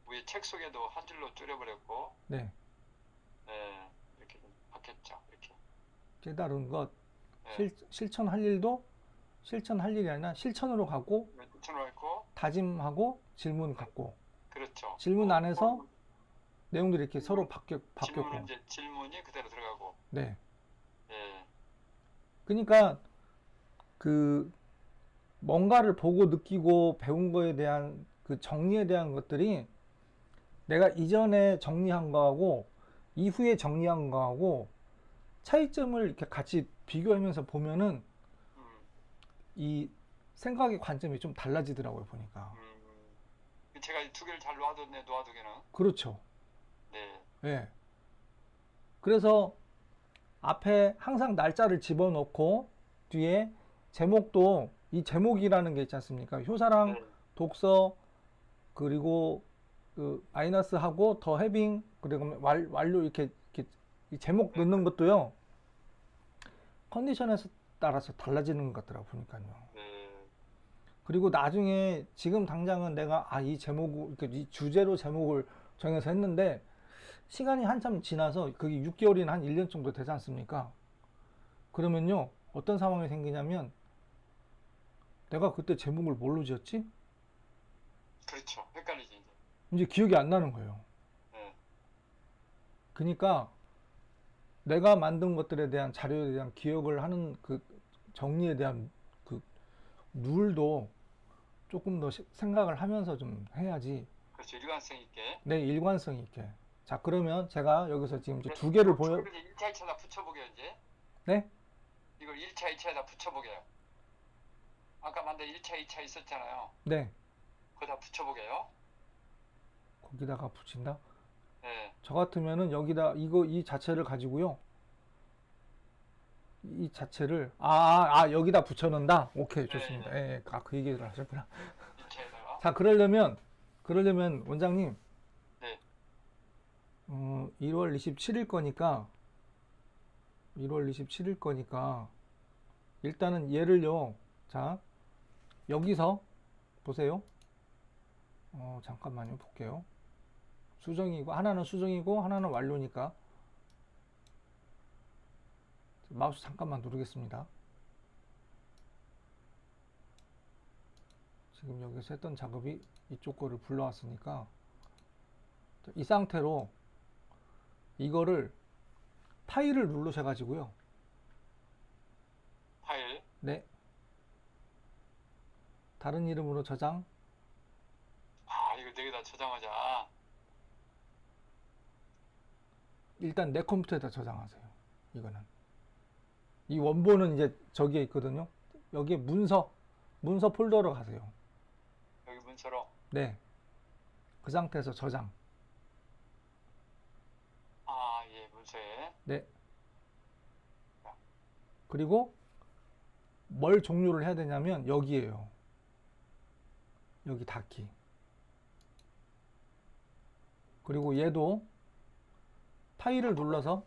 Speaker 2: 위에 책 속에도 한 줄로 줄여버렸고,
Speaker 1: 네.
Speaker 2: 네. 이렇게 좀 바뀌었죠. 이렇게.
Speaker 1: 깨달은 것,
Speaker 2: 네.
Speaker 1: 실천할 일도 실천할 일이 아니라 실천으로 가고,
Speaker 2: 붙여놓고 있고,
Speaker 1: 다짐하고, 질문 갖고,
Speaker 2: 그렇죠.
Speaker 1: 질문 안에서 내용들이 이렇게 서로 바뀌었고,
Speaker 2: 질문은 이제 질문이 그대로 들어가고,
Speaker 1: 네.
Speaker 2: 예.
Speaker 1: 그러니까 그 뭔가를 보고 느끼고 배운 거에 대한 그 정리에 대한 것들이 내가 이전에 정리한 거하고 이후에 정리한 거하고 차이점을 이렇게 같이 비교하면서 보면은
Speaker 2: 음,
Speaker 1: 이 생각의 관점이 좀 달라지더라고요, 보니까.
Speaker 2: 제가 이 두 개를 잘 놓아뒀네, 놓아두기는.
Speaker 1: 그렇죠.
Speaker 2: 네.
Speaker 1: 예. 그래서 앞에 항상 날짜를 집어넣고 뒤에 제목도 이 제목이라는 게 있지 않습니까? 효사랑
Speaker 2: 네.
Speaker 1: 독서 그리고 그 마이너스 하고 더 해빙 그리고 완료 이렇게 이 제목
Speaker 2: 네.
Speaker 1: 넣는 것도요. 컨디션에 따라서 달라지는 것 같더라고 보니까요.
Speaker 2: 네.
Speaker 1: 그리고 나중에 지금 당장은 내가 이 제목을 이 주제로 제목을 정해서 했는데 시간이 한참 지나서 그게 6개월이나 한 1년 정도 되지 않습니까? 그러면요 어떤 상황이 생기냐면 내가 그때 제목을 뭘로 지었지?
Speaker 2: 그렇죠. 헷갈리지, 이제.
Speaker 1: 이제 기억이 안 나는 거예요.
Speaker 2: 네.
Speaker 1: 그러니까 내가 만든 것들에 대한 자료에 대한 기억을 하는 그 정리에 대한 그 룰도 조금 더 생각을 하면서 좀 해야지.
Speaker 2: 그렇죠. 일관성 있게.
Speaker 1: 내 일관성 있게. 자, 그러면 제가 여기서 지금 이제 두 개를
Speaker 2: 이걸
Speaker 1: 보여.
Speaker 2: 이제 1차, 2차에다 붙여보게요, 이제.
Speaker 1: 네?
Speaker 2: 이걸 1차, 2차에다 붙여보게요. 아까 만든 1차, 2차 있었잖아요.
Speaker 1: 네.
Speaker 2: 거기다 붙여보게요.
Speaker 1: 거기다가 붙인다.
Speaker 2: 네.
Speaker 1: 저 같으면은 여기다 이 자체를 가지고요. 이 자체를 여기다 붙여놓는다. 오케이, 좋습니다.
Speaker 2: 네.
Speaker 1: 예, 그 얘기를 하셨구나.
Speaker 2: 1차에다가.
Speaker 1: 자, 그러려면 원장님,
Speaker 2: 네.
Speaker 1: 1월 27일 거니까 1월 27일 거니까 일단은 얘를요. 자, 여기서 보세요. 잠깐만요. 볼게요. 수정이고 하나는 수정이고 하나는 완료니까 마우스 잠깐만 누르겠습니다. 지금 여기서 했던 작업이 이쪽 거를 불러왔으니까 이 상태로 이거를 파일을 누르셔가지고요.
Speaker 2: 파일.
Speaker 1: 네. 다른 이름으로 저장.
Speaker 2: 이거 여기다 저장하자.
Speaker 1: 일단 내 컴퓨터에다 저장하세요. 이거는. 이 원본은 이제 저기에 있거든요. 여기에 문서 폴더로 가세요.
Speaker 2: 여기 문서로.
Speaker 1: 네. 그 상태에서 저장.
Speaker 2: 예, 문서에.
Speaker 1: 네. 그리고 뭘 종료를 해야 되냐면 여기에요. 여기 닫기. 그리고 얘도 파일을 눌러서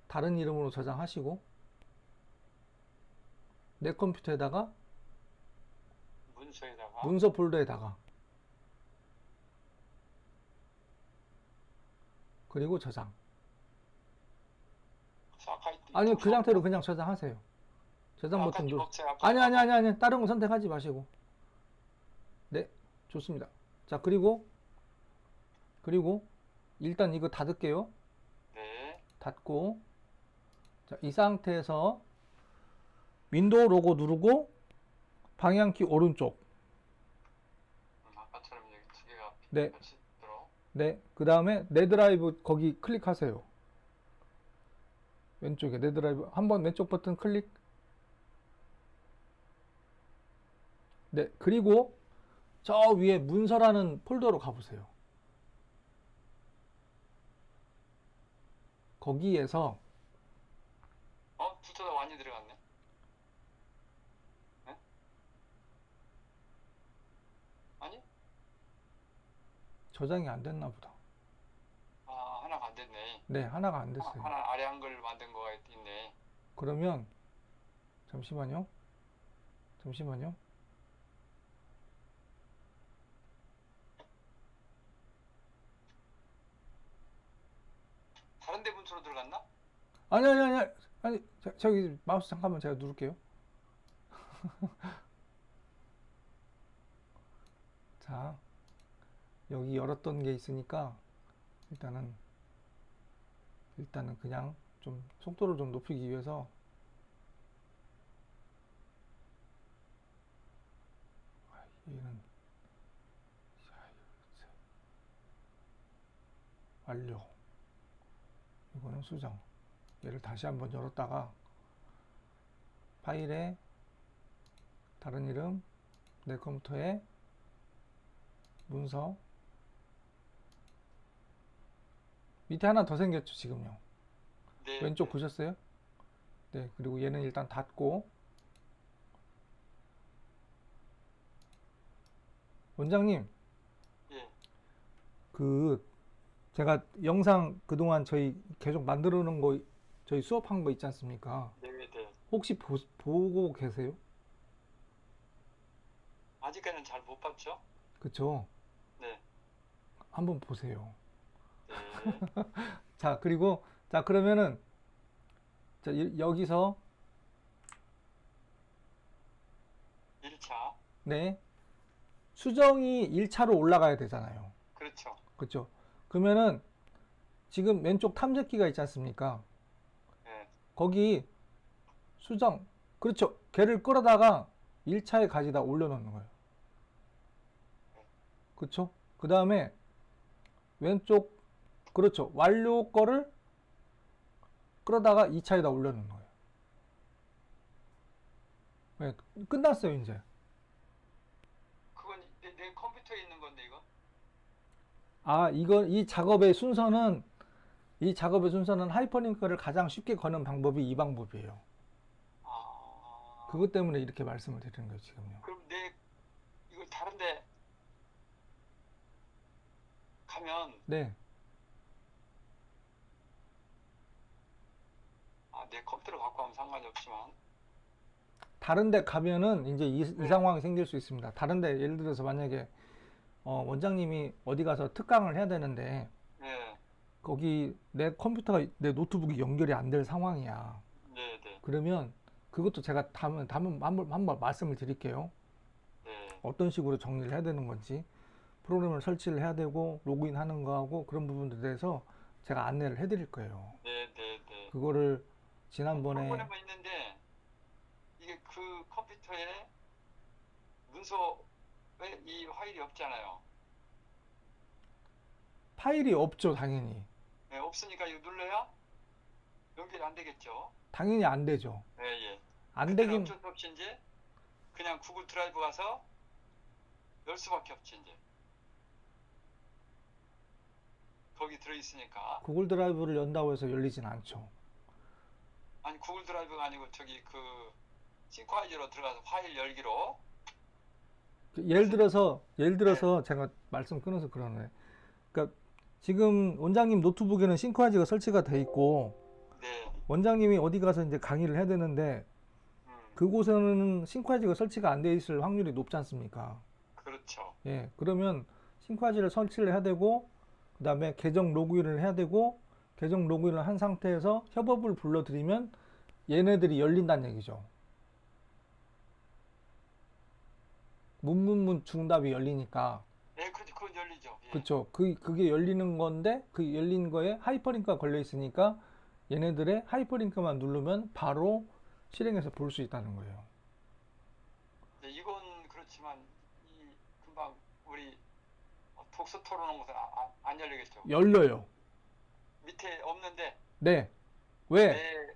Speaker 1: 다른 이름으로 저장하시고 내 컴퓨터에다가
Speaker 2: 문서에다가.
Speaker 1: 문서 폴더에다가 그리고 저장. 아니요, 그 상태로 그냥 저장하세요. 저장 버튼 누르. 아니. 다른 거 선택하지 마시고. 네, 좋습니다. 자, 그리고 일단 이거 닫을게요.
Speaker 2: 네.
Speaker 1: 닫고. 자, 이 상태에서 윈도우 로고 누르고 방향키 오른쪽.
Speaker 2: 아까처럼 여기 두 개가
Speaker 1: 네.
Speaker 2: 같이 들어.
Speaker 1: 네. 그 다음에 내 드라이브 거기 클릭하세요. 왼쪽에 내 드라이브 한번 왼쪽 버튼 클릭. 네, 그리고 저 위에 문서라는 폴더로 가보세요. 거기에서
Speaker 2: 부터가 많이 들어갔네. 네? 아니?
Speaker 1: 저장이 안 됐나 보다.
Speaker 2: 하나가 안 됐네.
Speaker 1: 네, 하나가 안 됐어요.
Speaker 2: 하나 아래 한글 만든 거가 있네.
Speaker 1: 그러면 잠시만요. 잠시만요.
Speaker 2: 다른 데 문서로 들어갔나?
Speaker 1: 아니, 저기 마우스 잠깐만 제가 누를게요. 자, 여기 열었던 게 있으니까 일단은 그냥 좀 속도를 좀 높이기 위해서 얘는 완료. 이거는 수정. 얘를 다시 한번 열었다가 파일에 다른 이름, 내 컴퓨터에 문서 밑에 하나 더 생겼죠 지금요.
Speaker 2: 네.
Speaker 1: 왼쪽 보셨어요? 네, 그리고 얘는 일단 닫고. 원장님,
Speaker 2: 예.
Speaker 1: 제가 영상 그동안 저희 계속 만들어 놓은 거, 저희 수업한 거 있지 않습니까?
Speaker 2: 네, 네.
Speaker 1: 혹시 보고 계세요?
Speaker 2: 아직까지는 잘 못 봤죠?
Speaker 1: 그쵸?
Speaker 2: 네.
Speaker 1: 한번 보세요.
Speaker 2: 네.
Speaker 1: 자, 그러면은, 자, 여기서,
Speaker 2: 1차.
Speaker 1: 네, 수정이 1차로 올라가야 되잖아요.
Speaker 2: 그렇죠.
Speaker 1: 그쵸? 그러면은, 지금 왼쪽 탐색기가 있지 않습니까?
Speaker 2: 네.
Speaker 1: 거기 수정, 그렇죠. 걔를 끌어다가 1차에 가져다 올려놓는 거예요. 그렇죠? 그 다음에 왼쪽, 그렇죠. 완료 거를 끌어다가 2차에다 올려놓는 거예요. 네, 끝났어요, 이제.
Speaker 2: 그건 내 컴퓨터에 있는 건데, 이거?
Speaker 1: 이 작업의 순서는 하이퍼링크를 가장 쉽게 거는 방법이 이 방법이에요. 그것 때문에 이렇게 말씀을 드리는 거예요, 지금요.
Speaker 2: 그럼 이거 다른데 가면,
Speaker 1: 네.
Speaker 2: 내 컴퓨터로 갖고 가면 상관이 없지만,
Speaker 1: 다른 데 가면은 이제 이
Speaker 2: 네.
Speaker 1: 상황이 생길 수 있습니다. 다른 데 예를 들어서 만약에 원장님이 어디 가서 특강을 해야 되는데
Speaker 2: 네.
Speaker 1: 거기 내 컴퓨터가 내 노트북이 연결이 안 될 상황이야.
Speaker 2: 네, 네.
Speaker 1: 그러면 그것도 제가 다음에 한번 말씀을 드릴게요.
Speaker 2: 네.
Speaker 1: 어떤 식으로 정리를 해야 되는 건지, 프로그램을 설치를 해야 되고 로그인 하는 거하고 그런 부분들에 대해서 제가 안내를 해 드릴 거예요.
Speaker 2: 네, 네, 네.
Speaker 1: 그거를 지난번에
Speaker 2: 프로그램은 있는데, 이게 그 컴퓨터에 문서에 이 파일이 없잖아요.
Speaker 1: 파일이 없죠, 당연히.
Speaker 2: 네, 없으니까 이거 눌러야 연결이 안 되겠죠.
Speaker 1: 당연히 안 되죠.
Speaker 2: 네, 예.
Speaker 1: 안
Speaker 2: 그때는
Speaker 1: 되긴,
Speaker 2: 어쩔 수 없이 이제 그냥 구글 드라이브 가서 열 수밖에 없지 이제. 거기 들어있으니까.
Speaker 1: 구글 드라이브를 연다고 해서 열리진 않죠.
Speaker 2: 아니 구글 드라이브가 아니고 저기 그 싱크아이즈로 들어가서 파일 열기로.
Speaker 1: 예를 들어서 제가 말씀 끊어서 그러네. 그러니까 지금 원장님 노트북에는 싱크화지가 설치가 돼 있고
Speaker 2: 네.
Speaker 1: 원장님이 어디 가서 이제 강의를 해야 되는데 그곳에는 싱크화지가 설치가 안 돼 있을 확률이 높지 않습니까?
Speaker 2: 그렇죠.
Speaker 1: 예, 그러면 싱크화지를 설치를 해야 되고 그 다음에 계정 로그인을 해야 되고 계정 로그인을 한 상태에서 협업을 불러드리면 얘네들이 열린다는 얘기죠. 문문문 중답이 열리니까.
Speaker 2: 네, 그건 열리죠. 예.
Speaker 1: 그쵸. 그게 열리는 건데 그 열린 거에 하이퍼링크가 걸려 있으니까 얘네들의 하이퍼링크만 누르면 바로 실행해서 볼 수 있다는 거예요.
Speaker 2: 네, 이건 그렇지만 이 금방 우리 독서 토론한 것은 안 열리겠죠.
Speaker 1: 열려요.
Speaker 2: 밑에 없는데.
Speaker 1: 네. 왜?
Speaker 2: 네,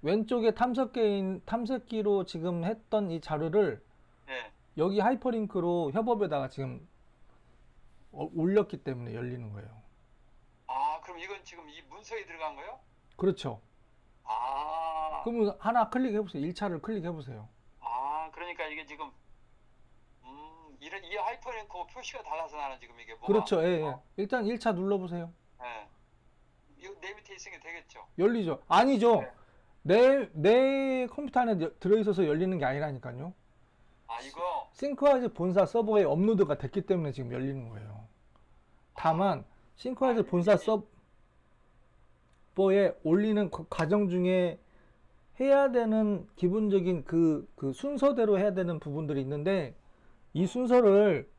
Speaker 1: 왼쪽에 탐색기로 지금 했던 이 자료를
Speaker 2: 네.
Speaker 1: 여기 하이퍼링크로 협업에다가 지금 올렸기 때문에 열리는 거예요.
Speaker 2: 아, 그럼 이건 지금 이 문서에 들어간 거요?
Speaker 1: 그렇죠.
Speaker 2: 아,
Speaker 1: 그러면 하나 클릭해 보세요. 1차를 클릭해 보세요.
Speaker 2: 그러니까 이게 지금, 이 하이퍼링크 표시가 달라서 나는 지금 이게 뭐가,
Speaker 1: 그렇죠. 예, 예. 일단 1차 눌러 보세요.
Speaker 2: 예. 이거 내 밑에 있으니까 되겠죠?
Speaker 1: 열리죠. 아니죠.
Speaker 2: 네.
Speaker 1: 내 컴퓨터 안에 들어있어서 열리는 게 아니라니까요.
Speaker 2: 아, 이거,
Speaker 1: 싱크와이즈 본사 서버에 업로드가 됐기 때문에 지금 열리는 거예요. 다만 싱크와이즈 본사 서버에 올리는 과정 중에 해야 되는 기본적인 그 순서대로 해야 되는 부분들이 있는데 이 순서를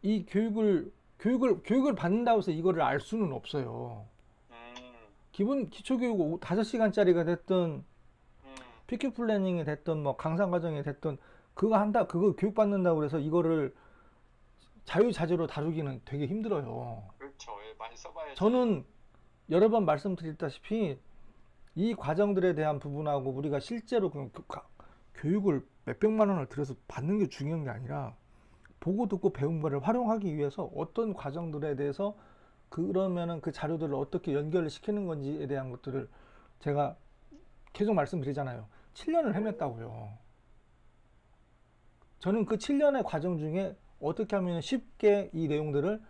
Speaker 1: 이 교육을 받는다고 해서 이거를 알 수는 없어요.
Speaker 2: 음,
Speaker 1: 기초 교육 5시간짜리가 됐든
Speaker 2: 음,
Speaker 1: PQ 플래닝이 됐든 뭐 강사 과정이 됐든 그거 교육 받는다고 그래서 이거를 자유자재로 다루기는 되게 힘들어요.
Speaker 2: 그렇죠. 예, 많이 써봐야지.
Speaker 1: 저는 여러 번 말씀드렸다시피 이 과정들에 대한 부분하고 우리가 실제로 교육을 몇백만 원을 들여서 받는 게 중요한 게 아니라 보고 듣고 배운 거를 활용하기 위해서 어떤 과정들에 대해서 그러면은 그 자료들을 어떻게 연결을 시키는 건지에 대한 것들을 제가 계속 말씀드리잖아요. 7년을 헤맸다고요. 저는 그 7년의 과정 중에 어떻게 하면 쉽게 이 내용들을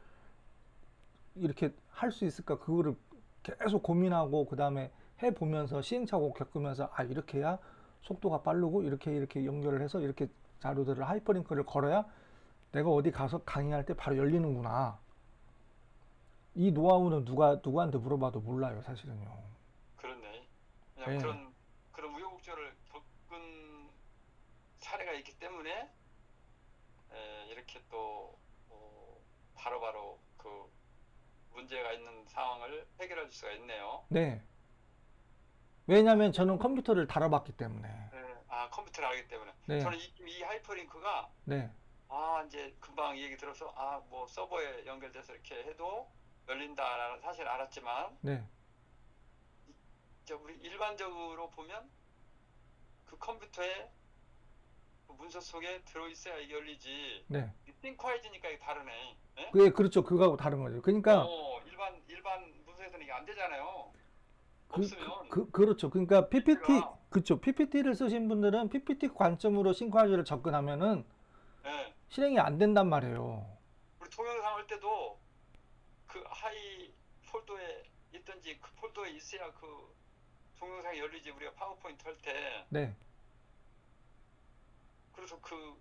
Speaker 1: 이렇게 할 수 있을까 그거를 계속 고민하고 그 다음에 해보면서 시행착오 겪으면서 이렇게 해야 속도가 빠르고 이렇게 연결을 해서 이렇게 자료들을 하이퍼링크를 걸어야 내가 어디 가서 강의할 때 바로 열리는구나. 이 노하우는 누구한테 물어봐도 몰라요, 사실은요.
Speaker 2: 그렇네. 그냥
Speaker 1: 예.
Speaker 2: 그런 우여곡절을 겪은 사례가 있기 때문에, 이렇게 또, 바로바로 그 문제가 있는 상황을 해결해 줄 수가 있네요.
Speaker 1: 네. 왜냐면 저는 컴퓨터를 다뤄봤기 때문에.
Speaker 2: 네. 아, 컴퓨터를 하기 때문에.
Speaker 1: 네.
Speaker 2: 저는 이 하이퍼링크가,
Speaker 1: 네.
Speaker 2: 이제 금방 이 얘기 들어서, 뭐 서버에 연결돼서 이렇게 해도 열린다라는 사실 알았지만,
Speaker 1: 네.
Speaker 2: 우리 일반적으로 보면 그 컴퓨터에 그 문서 속에 들어있어야 이게 열리지.
Speaker 1: 네.
Speaker 2: 싱크와이즈니까 이게 다르네. 예?
Speaker 1: 그렇죠. 그거하고 다른 거죠. 그러니까
Speaker 2: 일반 문서에서는 이게 안 되잖아요.
Speaker 1: 그,
Speaker 2: 없으면.
Speaker 1: 그렇죠. 그러니까
Speaker 2: PPT가,
Speaker 1: 그렇죠. PPT를 쓰신 분들은 PPT 관점으로 싱크화질을 접근하면은
Speaker 2: 예.
Speaker 1: 실행이 안 된단 말이에요.
Speaker 2: 우리 동영상 할 때도 그 하이 폴더에 있든지 그 폴더에 있어야 그 동영상이 열리지. 우리가 파워포인트 할 때.
Speaker 1: 네.
Speaker 2: 그래서 그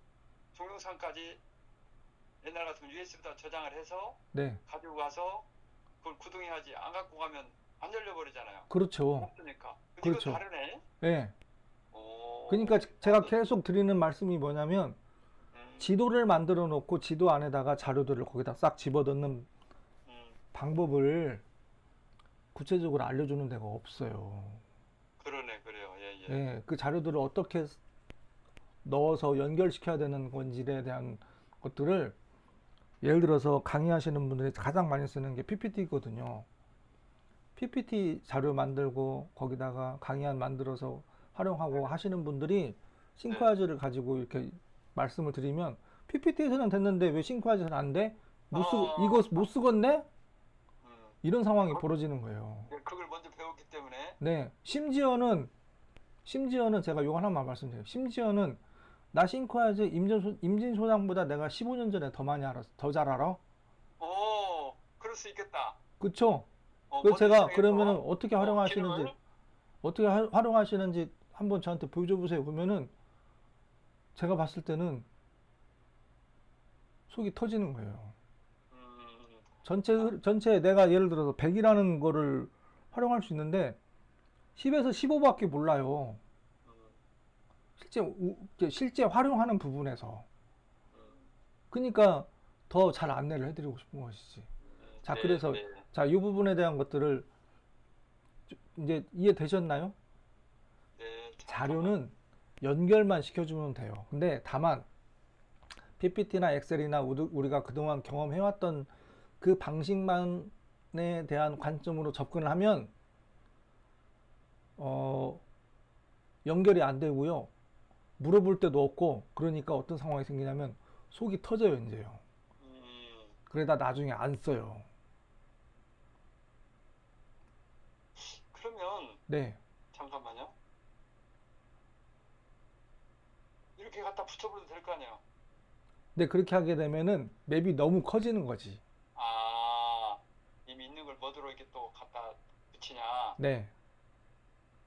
Speaker 2: 동영상까지 옛날 같으면 USB에다 저장을 해서
Speaker 1: 네.
Speaker 2: 가지고 가서 그걸 구동해야지. 안 갖고 가면 안 열려버리잖아요.
Speaker 1: 그렇죠.
Speaker 2: 없으니까. 근데
Speaker 1: 그렇죠.
Speaker 2: 이거 다르네.
Speaker 1: 네.
Speaker 2: 오,
Speaker 1: 그러니까 제가 계속 드리는 말씀이 뭐냐면 지도를 만들어 놓고 지도 안에다가 자료들을 거기다 싹 집어넣는 방법을 구체적으로 알려주는 데가 없어요.
Speaker 2: 그러네, 그래요. 예, 예.
Speaker 1: 예, 그 자료들을 어떻게 넣어서 연결시켜야 되는 건지에 대한 것들을 예를 들어서 강의하시는 분들이 가장 많이 쓰는 게 PPT거든요. PPT 자료 만들고 거기다가 강의안 만들어서 활용하고 하시는 분들이 싱크화즈를 가지고 이렇게 말씀을 드리면 PPT에서는 됐는데 왜 싱크화즈는 안 돼? 이거 못 쓰겠네? 이런 상황이 벌어지는 거예요.
Speaker 2: 그걸 먼저 배웠기 때문에.
Speaker 1: 네, 심지어는 제가 요거 하나만 말씀드려요. 심지어는 나 싱크화즈 임진 소장보다 내가 15년 전에 더 많이 알았어. 더 잘 알아?
Speaker 2: 그럴 수 있겠다.
Speaker 1: 그쵸?
Speaker 2: 먼저
Speaker 1: 제가
Speaker 2: 시작해서,
Speaker 1: 그러면은 어떻게
Speaker 2: 기능을,
Speaker 1: 활용하시는지 한번 저한테 보여줘 보세요. 그러면은 제가 봤을 때는 속이 터지는 거예요. 전체 내가 예를 들어서 100이라는 거를 활용할 수 있는데 10에서 15밖에 몰라요. 실제 활용하는 부분에서. 그러니까 더 잘 안내를 해드리고 싶은 것이지. 자, 그래서 자, 이 부분에 대한 것들을 이제 이해되셨나요?
Speaker 2: 네,
Speaker 1: 자료는 연결만 시켜주면 돼요. 근데 다만 PPT나 엑셀이나 우리가 그동안 경험해왔던 그 방식만에 대한 관점으로 접근을 하면 연결이 안 되고요. 물어볼 데도 없고, 그러니까 어떤 상황이 생기냐면 속이 터져요, 이제요. 그러다 나중에 안 써요.
Speaker 2: 그러면
Speaker 1: 네.
Speaker 2: 잠깐만요. 이렇게 갖다 붙여버려도 될 거 아니에요?
Speaker 1: 근데 그렇게 하게 되면은 맵이 너무 커지는 거지.
Speaker 2: 아, 이미 있는 걸 뭐들어 이렇게 또 갖다 붙이냐?
Speaker 1: 네.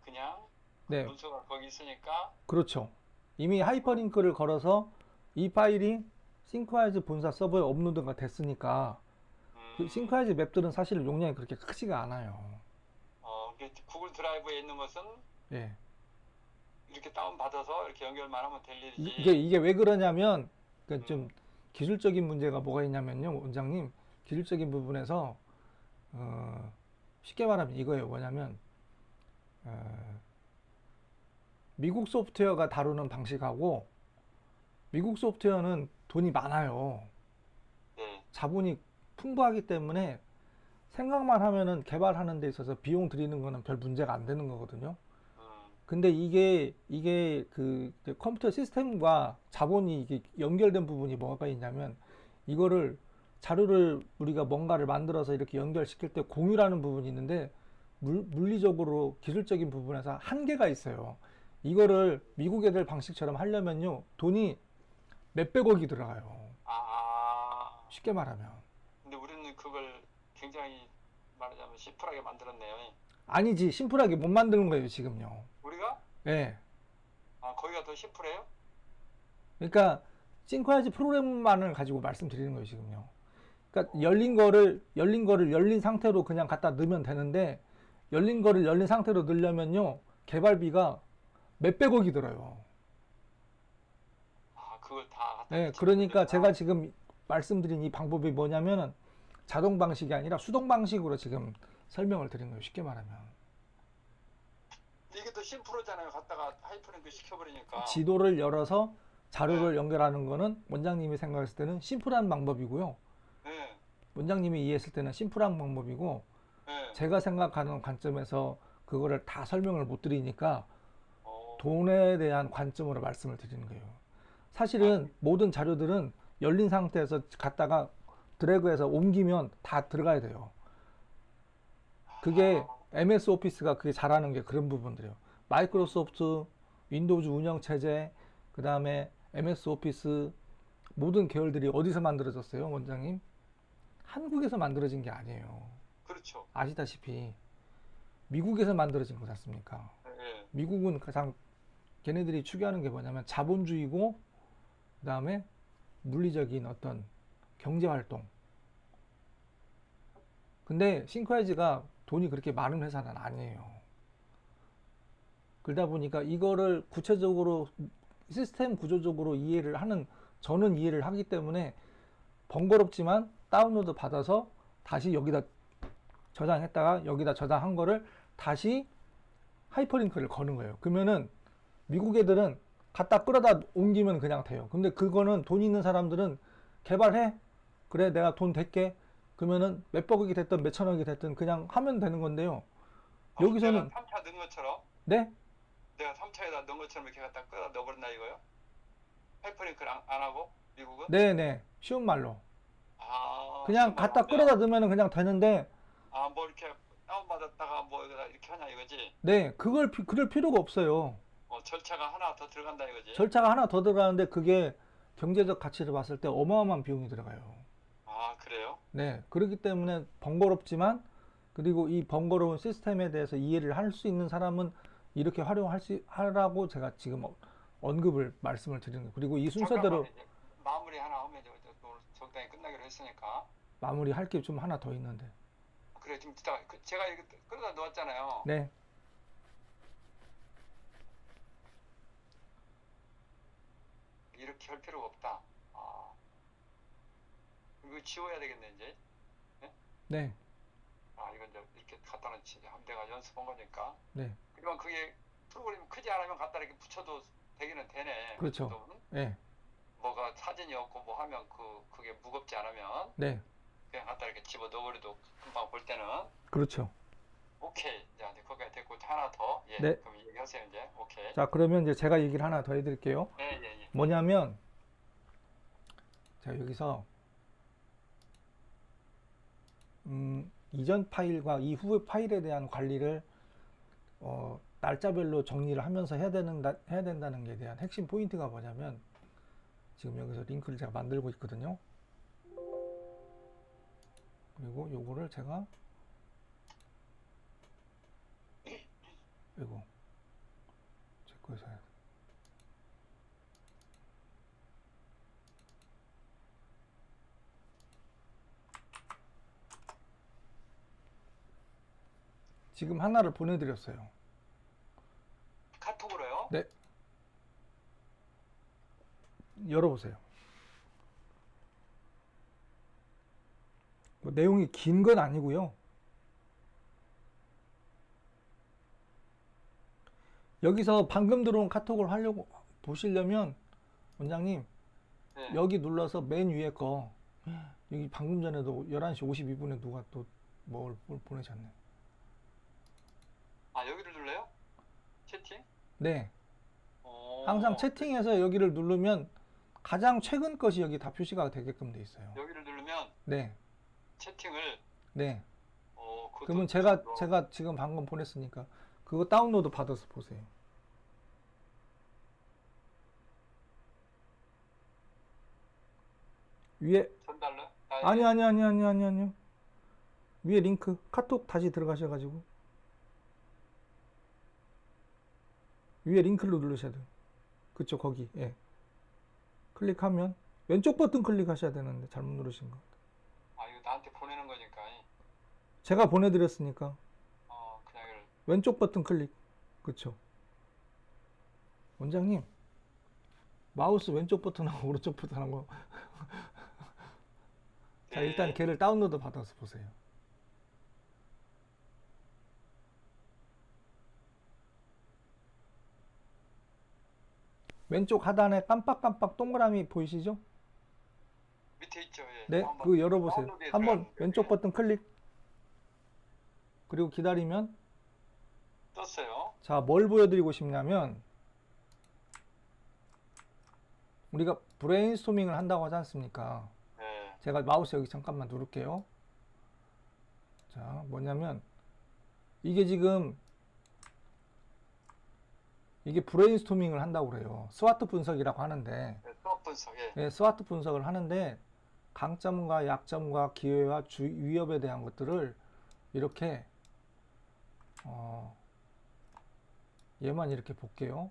Speaker 2: 그냥 그
Speaker 1: 네.
Speaker 2: 문서가 거기 있으니까.
Speaker 1: 그렇죠. 이미 하이퍼링크를 걸어서 이 파일이 싱크와이즈 본사 서버에 업로드가 됐으니까 그
Speaker 2: 음,
Speaker 1: 싱크와이즈 맵들은 사실 용량이 그렇게 크지가 않아요.
Speaker 2: 이게 구글 드라이브에 있는 것은
Speaker 1: 예.
Speaker 2: 이렇게 다운 받아서 이렇게 연결만 하면 될 일이지.
Speaker 1: 이게 왜 그러냐면 그 좀
Speaker 2: 음,
Speaker 1: 기술적인 문제가 뭐가 있냐면요, 원장님. 기술적인 부분에서 쉽게 말하면 이거예요. 뭐냐면 어, 미국 소프트웨어가 다루는 방식하고 미국 소프트웨어는 돈이 많아요.
Speaker 2: 네.
Speaker 1: 자본이 풍부하기 때문에 생각만 하면은 개발하는 데 있어서 비용 들이는 거는 별 문제가 안 되는 거거든요.
Speaker 2: 음,
Speaker 1: 근데 이게 그 컴퓨터 시스템과 자본이 이게 연결된 부분이 뭐가 있냐면 이거를 자료를 우리가 뭔가를 만들어서 이렇게 연결시킬 때 공유라는 부분이 있는데 물리적으로 기술적인 부분에서 한계가 있어요. 이거를 미국 애들 방식처럼 하려면요 돈이 몇백억이 들어가요.
Speaker 2: 아,
Speaker 1: 쉽게 말하면.
Speaker 2: 근데 우리는 그걸 굉장히 말하자면 심플하게 만들었네요.
Speaker 1: 아니지, 심플하게 못 만드는 거예요 지금요.
Speaker 2: 우리가?
Speaker 1: 예.
Speaker 2: 거기가 더 심플해요?
Speaker 1: 그러니까 싱크하이즈 프로그램만을 가지고 말씀드리는 거예요 지금요. 그러니까 열린 거를 열린 상태로 그냥 갖다 넣으면 되는데 열린 거를 열린 상태로 넣으려면요 개발비가 몇백억이 들어요.
Speaker 2: 그걸 다 갖다
Speaker 1: 예,
Speaker 2: 붙이면
Speaker 1: 그러니까
Speaker 2: 되는구나.
Speaker 1: 제가 지금 말씀드린 이 방법이 뭐냐면은 자동 방식이 아니라 수동 방식으로 지금 설명을 드린 거예요. 쉽게 말하면.
Speaker 2: 이게 더 심플하잖아요. 갖다가 하이퍼링크 시켜버리니까.
Speaker 1: 지도를 열어서
Speaker 2: 네,
Speaker 1: 자료를 연결하는 거는 원장님이 생각했을 때는 심플한 방법이고요.
Speaker 2: 네,
Speaker 1: 원장님이 이해했을 때는 심플한 방법이고
Speaker 2: 네.
Speaker 1: 제가 생각하는 관점에서 그거를 다 설명을 못 드리니까
Speaker 2: 어,
Speaker 1: 돈에 대한 관점으로 말씀을 드리는 거예요.
Speaker 2: 아,
Speaker 1: 사실은 모든 자료들은 열린 상태에서 갖다가 드래그해서 옮기면 다 들어가야 돼요. 그게
Speaker 2: 아,
Speaker 1: MS 오피스가 그게 잘하는 게 그런 부분들이에요. 마이크로소프트, 윈도우즈 운영체제, 그 다음에 MS 오피스 모든 계열들이 어디서 만들어졌어요, 원장님? 한국에서 만들어진 게 아니에요.
Speaker 2: 그렇죠.
Speaker 1: 아시다시피 미국에서 만들어진 거지 않습니까?
Speaker 2: 예,
Speaker 1: 미국은 가장 걔네들이 추구하는 게 뭐냐면 자본주의고 그 다음에 물리적인 어떤 경제 활동. 근데 싱크와이즈가 돈이 그렇게 많은 회사는 아니에요. 그러다 보니까 이거를 구체적으로 시스템 구조적으로 이해를 하는 저는 이해를 하기 때문에 번거롭지만 다운로드 받아서 다시 여기다 저장했다가 여기다 저장한 거를 다시 하이퍼링크를 거는 거예요. 그러면은 미국 애들은 갖다 끌어다 옮기면 그냥 돼요. 근데 그거는 돈 있는 사람들은 개발해. 그래, 내가 돈 댈게. 그러면은 몇백억이 됐든 몇천억이 됐든 그냥 하면 되는 건데요.
Speaker 2: 내가
Speaker 1: 여기서는
Speaker 2: 3차 넣은 것처럼,
Speaker 1: 네?
Speaker 2: 내가 3차에다 넣은 것처럼 이렇게 갖다 끌어 넣어버린다 이거요? 하이퍼링크를 안 하고, 미국은?
Speaker 1: 네네. 쉬운 말로. 그냥
Speaker 2: 쉬운 말로
Speaker 1: 갖다 끌어다
Speaker 2: 하면,
Speaker 1: 넣으면 그냥 되는데
Speaker 2: 뭐 이렇게 다운받았다가 뭐 여기다 이렇게 하냐 이거지?
Speaker 1: 네, 그럴 필요가 없어요.
Speaker 2: 절차가 하나 더 들어간다 이거지?
Speaker 1: 절차가 하나 더 들어가는데 그게 경제적 가치를 봤을 때 어마어마한 비용이 들어가요.
Speaker 2: 그래요?
Speaker 1: 네, 그렇기 때문에 번거롭지만 그리고 이 번거로운 시스템에 대해서 이해를 할 수 있는 사람은 이렇게 하라고 제가 지금 언급을 말씀을 드리는 거예요. 그리고 이
Speaker 2: 잠깐만,
Speaker 1: 순서대로
Speaker 2: 이제 마무리 하나 하면 이제 오늘 적당히 끝나기로 했으니까.
Speaker 1: 마무리할 게 좀 하나 더 있는데.
Speaker 2: 그래, 지금 제가 이렇게 끌어다 놓았잖아요.
Speaker 1: 네,
Speaker 2: 이렇게 할 필요가 없다. 이거 지워야 되겠네, 이제. 네?
Speaker 1: 네,
Speaker 2: 이건 이제 이렇게 갖다 놓지. 내가 연습한 거니까.
Speaker 1: 네,
Speaker 2: 그러면 그게 프로그램이 크지 않으면 갖다 이렇게 붙여도 되기는 되네. 그
Speaker 1: 그렇죠.
Speaker 2: 정도는.
Speaker 1: 네,
Speaker 2: 뭐가 사진이 없고 뭐 하면 그게 무겁지 않으면
Speaker 1: 네,
Speaker 2: 그냥 갖다 이렇게 집어 넣어버려도 금방 볼 때는.
Speaker 1: 그렇죠.
Speaker 2: 오케이. 자, 이제 거기까지 됐고 하나 더. 예.
Speaker 1: 네.
Speaker 2: 그럼 얘기하세요 이제. 오케이.
Speaker 1: 자, 그러면 이제 제가 얘기를 하나 더 해드릴게요.
Speaker 2: 예, 예, 예.
Speaker 1: 뭐냐면, 자, 여기서, 이전 파일과 이후의 파일에 대한 관리를, 날짜별로 정리를 하면서 해야 된다는 게 대한 핵심 포인트가 뭐냐면, 지금 여기서 링크를 제가 만들고 있거든요. 그리고 요거를 제가, 이거, 제 거에서 해야 돼. 지금 하나를 보내드렸어요.
Speaker 2: 카톡으로요?
Speaker 1: 네. 열어보세요. 뭐 내용이 긴 건 아니고요. 여기서 방금 들어온 카톡을 하려고 보시려면 원장님
Speaker 2: 네.
Speaker 1: 여기 눌러서 맨 위에 거 여기 방금 전에도 11시 52분에 누가 또 뭘 보내셨네.
Speaker 2: 아, 여기를 눌러요? 채팅?
Speaker 1: 네.
Speaker 2: 어,
Speaker 1: 항상 채팅에서 여기를 누르면 가장 최근 것이 여기 다 표시가 되게끔 돼 있어요.
Speaker 2: 여기를 누르면
Speaker 1: 네.
Speaker 2: 채팅을
Speaker 1: 네.
Speaker 2: 그것도
Speaker 1: 그러면 제가 지금 방금 보냈으니까 그거 다운로드 받아서 보세요. 위에
Speaker 2: 전달로?
Speaker 1: 아니요. 위에 링크 카톡 다시 들어가셔가지고 위에 링크를 누르셔야 돼요. 그쵸 거기 예. 클릭하면 왼쪽 버튼 클릭하셔야 되는데 잘못 누르신 거.
Speaker 2: 아, 이거 나한테 보내는 거니까.
Speaker 1: 제가 보내드렸으니까
Speaker 2: 그냥 이걸.
Speaker 1: 왼쪽 버튼 클릭. 그쵸. 원장님 마우스 왼쪽 버튼하고 오른쪽 버튼하고 자
Speaker 2: 네.
Speaker 1: 일단 걔를 다운로드 받아서 보세요. 왼쪽 하단에 깜빡깜빡 동그라미 보이시죠?
Speaker 2: 밑에 있죠. 예.
Speaker 1: 네,
Speaker 2: 한번
Speaker 1: 그거 열어보세요.
Speaker 2: 다운로드에
Speaker 1: 한번
Speaker 2: 들어가는
Speaker 1: 왼쪽
Speaker 2: 거예요.
Speaker 1: 버튼 클릭. 그리고 기다리면
Speaker 2: 떴어요.
Speaker 1: 자, 뭘 보여드리고 싶냐면 우리가 브레인스토밍을 한다고 하지 않습니까?
Speaker 2: 네.
Speaker 1: 제가 마우스 여기 잠깐만 누를게요. 자, 뭐냐면 이게 지금 이게 브레인스토밍을 한다고 그래요. 스와트 분석이라고 하는데
Speaker 2: 네, 수업 분석. 예.
Speaker 1: 예, 스와트 분석을 하는데 강점과 약점과 기회와 위협에 대한 것들을 이렇게 얘만 이렇게 볼게요.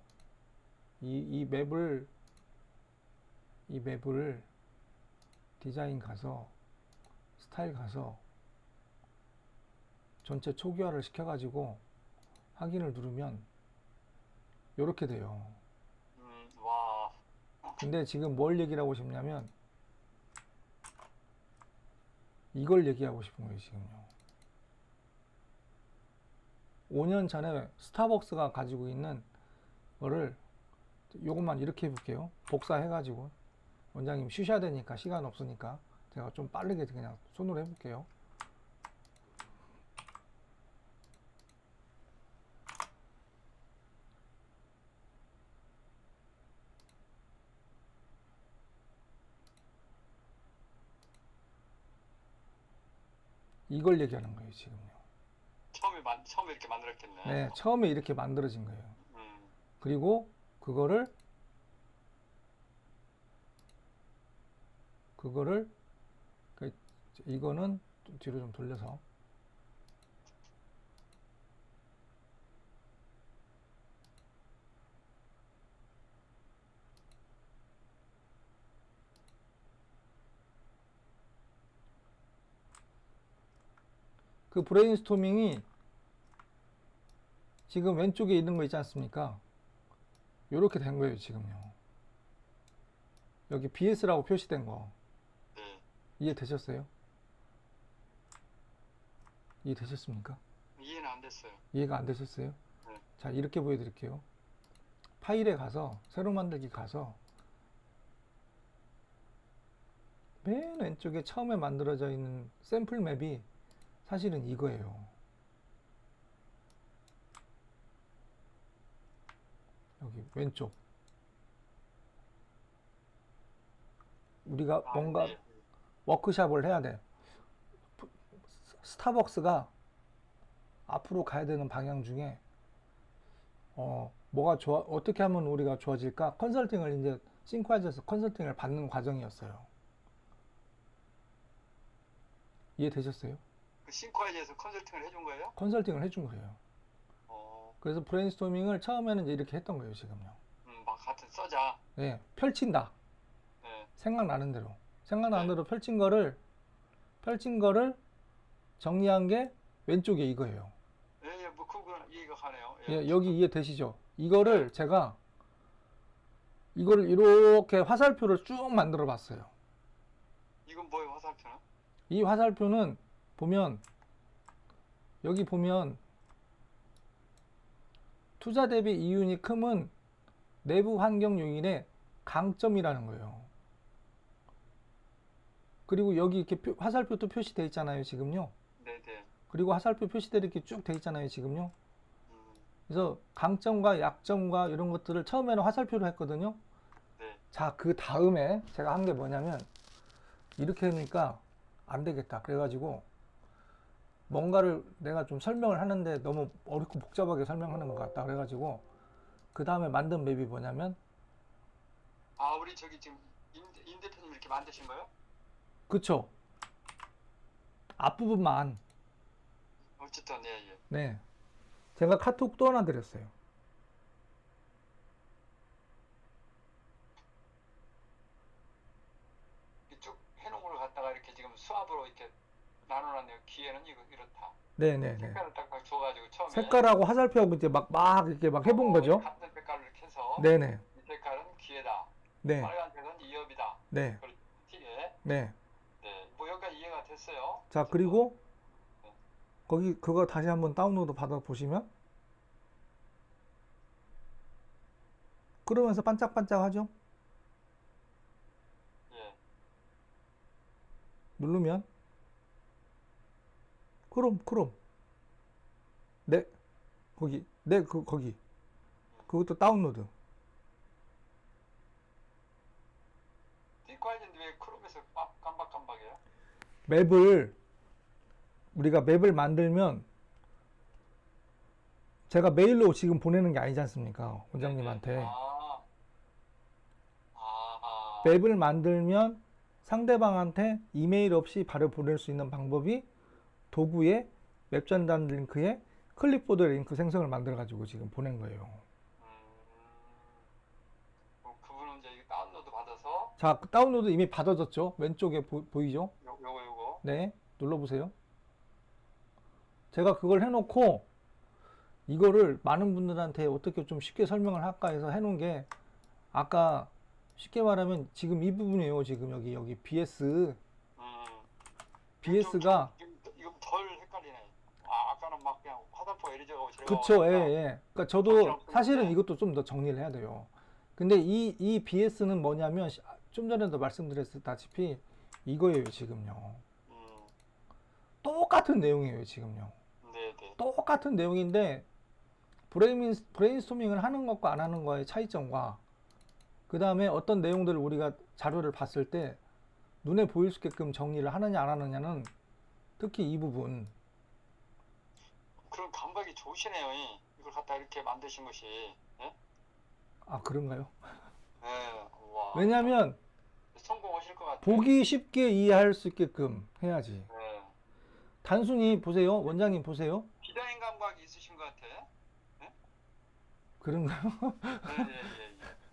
Speaker 1: 이 맵을 디자인 가서 스타일 가서 전체 초기화를 시켜가지고 확인을 누르면 이렇게 돼요.
Speaker 2: 와.
Speaker 1: 근데 지금 뭘 얘기를 하고 싶냐면 이걸 얘기하고 싶은 거예요, 지금요. 5년 전에 스타벅스가 가지고 있는 거를 요것만 이렇게 해볼게요. 복사해가지고 원장님 쉬셔야 되니까 시간 없으니까 제가 좀 빠르게 그냥 손으로 해볼게요. 이걸 얘기하는 거예요, 지금요.
Speaker 2: 처음에 이렇게 만들었겠네.
Speaker 1: 네, 처음에 이렇게 만들어진 거예요.
Speaker 2: 음.
Speaker 1: 그리고 그거를 이거는 좀 뒤로 좀 돌려서 그 브레인스토밍이 지금 왼쪽에 있는 거 있지 않습니까? 요렇게 된 거예요, 지금요. 여기 BS라고 표시된 거.
Speaker 2: 네.
Speaker 1: 이해되셨어요? 이해되셨습니까?
Speaker 2: 이해는 안 됐어요.
Speaker 1: 이해가 안 되셨어요?
Speaker 2: 네.
Speaker 1: 자, 이렇게 보여드릴게요. 파일에 가서, 새로 만들기 가서, 맨 왼쪽에 처음에 만들어져 있는 샘플 맵이 사실은 이거예요. 여기 왼쪽. 우리가
Speaker 2: 아,
Speaker 1: 뭔가
Speaker 2: 네.
Speaker 1: 워크샵을 해야 돼. 스타벅스가 앞으로 가야 되는 방향 중에 뭐가 좋아, 어떻게 하면 우리가 좋아질까? 컨설팅을 이제 싱크와이즈에서 컨설팅을 받는 과정이었어요. 이해되셨어요?
Speaker 2: 그 싱크와이즈에서 컨설팅을 해준 거예요?
Speaker 1: 컨설팅을 해준 거예요.
Speaker 2: 어,
Speaker 1: 그래서 브레인스토밍을 처음에는 이제 이렇게 했던 거예요, 지금요.
Speaker 2: 막 하여튼 써자.
Speaker 1: 예, 펼친다.
Speaker 2: 네.
Speaker 1: 생각나는 대로. 생각나는 대로 펼친 거를 정리한 게 왼쪽에 이거예요.
Speaker 2: 예, 뭐 그건 이해가 가네요.
Speaker 1: 예, 여기 이해되시죠? 이거를 제가 이거를 이렇게 화살표를 쭉 만들어 봤어요.
Speaker 2: 이건 뭐예요, 화살표는?
Speaker 1: 이 화살표는 보면 여기 보면 투자 대비 이윤이 크면 내부 환경 요인의 강점이라는 거예요. 그리고 여기 이렇게 화살표도 표시되어 있잖아요, 지금요.
Speaker 2: 네네.
Speaker 1: 그리고 화살표 표시대로 이렇게 쭉 돼 있잖아요, 지금요.
Speaker 2: 음,
Speaker 1: 그래서 강점과 약점과 이런 것들을 처음에는 화살표로 했거든요.
Speaker 2: 네.
Speaker 1: 자, 그 다음에 제가 한 게 뭐냐면 이렇게 하니까 안 되겠다. 그래가지고 뭔가를 내가 좀 설명을 하는데 너무 어렵고 복잡하게 설명하는 것 같다. 그래가지고 그 다음에 만든 맵이 뭐냐면
Speaker 2: 아, 우리 저기 지금 임 대표님 이렇게 만드신 거예요?
Speaker 1: 그쵸? 앞부분만
Speaker 2: 어쨌든, 예, 예.
Speaker 1: 네, 제가 카톡 또 하나 드렸어요.
Speaker 2: 이렇게 쭉 해놓은 걸 갖다가 이렇게 지금 수압으로 이렇게 나눠놨네요. 기회는 이렇다.
Speaker 1: 네네네.
Speaker 2: 색깔을 딱딱 줘가지고 처음에
Speaker 1: 색깔하고 화살표하고 이제 막 이렇게 막 해본 거죠.
Speaker 2: 같은 색깔을 이렇게 해서
Speaker 1: 네네.
Speaker 2: 이 색깔은 기회다.
Speaker 1: 네.
Speaker 2: 빨간색은 이업이다.
Speaker 1: 네.
Speaker 2: 그리고 티에
Speaker 1: 네.
Speaker 2: 네, 뭐 여기까지 이해가 됐어요.
Speaker 1: 자, 그리고 거기 그거 다시 한번 다운로드 받아 보시면 그러면서 반짝반짝하죠?
Speaker 2: 예,
Speaker 1: 누르면 크롬 네 거기 네 거기 그것도 다운로드.
Speaker 2: 띵과이즈인데 왜 크롬에서 깜박깜박해요?
Speaker 1: 우리가 맵을 만들면 제가 메일로 지금 보내는 게 아니지 않습니까? 원장님한테.
Speaker 2: 아,
Speaker 1: 맵을 만들면 상대방한테 이메일 없이 바로 보낼 수 있는 방법이 도구에 웹 전단 링크에 클립보드 링크 생성을 만들어 가지고 지금 보낸 거예요.
Speaker 2: 그분은 이제 이거 다운로드 받아서
Speaker 1: 자, 그 다운로드 이미 받아졌죠? 왼쪽에 보이죠?
Speaker 2: 요거
Speaker 1: 네, 눌러보세요. 제가 그걸 해놓고 이거를 많은 분들한테 어떻게 좀 쉽게 설명을 할까 해서 해놓은 게 아까 쉽게 말하면 지금 이 부분이에요. 지금 여기 BS가
Speaker 2: 이거 덜 헷갈리네. 아까는 막 그냥 화살표가 이리저리
Speaker 1: 그쵸, 예. 그러니까 저도 사실은 이것도 좀 더 정리를 해야 돼요. 근데 이 BS는 뭐냐면 좀 전에도 말씀드렸다시피 이거예요, 지금요. 똑같은 내용이에요, 지금요.
Speaker 2: 네네.
Speaker 1: 똑같은 내용인데 브레인스토밍을 하는 것과 안 하는 거의 차이점과 그 다음에 어떤 내용들을 우리가 자료를 봤을 때 눈에 보일 수 있게끔 정리를 하느냐 안 하느냐는 특히 이 부분.
Speaker 2: 그런 감각이 좋으시네요. 이걸 갖다 이렇게 만드신 것이. 예?
Speaker 1: 아, 그런가요?
Speaker 2: 네. 와.
Speaker 1: 왜냐면
Speaker 2: 성공하실 것 같아요.
Speaker 1: 보기 쉽게 이해할 수 있게끔 해야지.
Speaker 2: 네.
Speaker 1: 단순히 보세요. 원장님 보세요.
Speaker 2: 디자인 감각이 있으신 것 같아.
Speaker 1: 그런가요?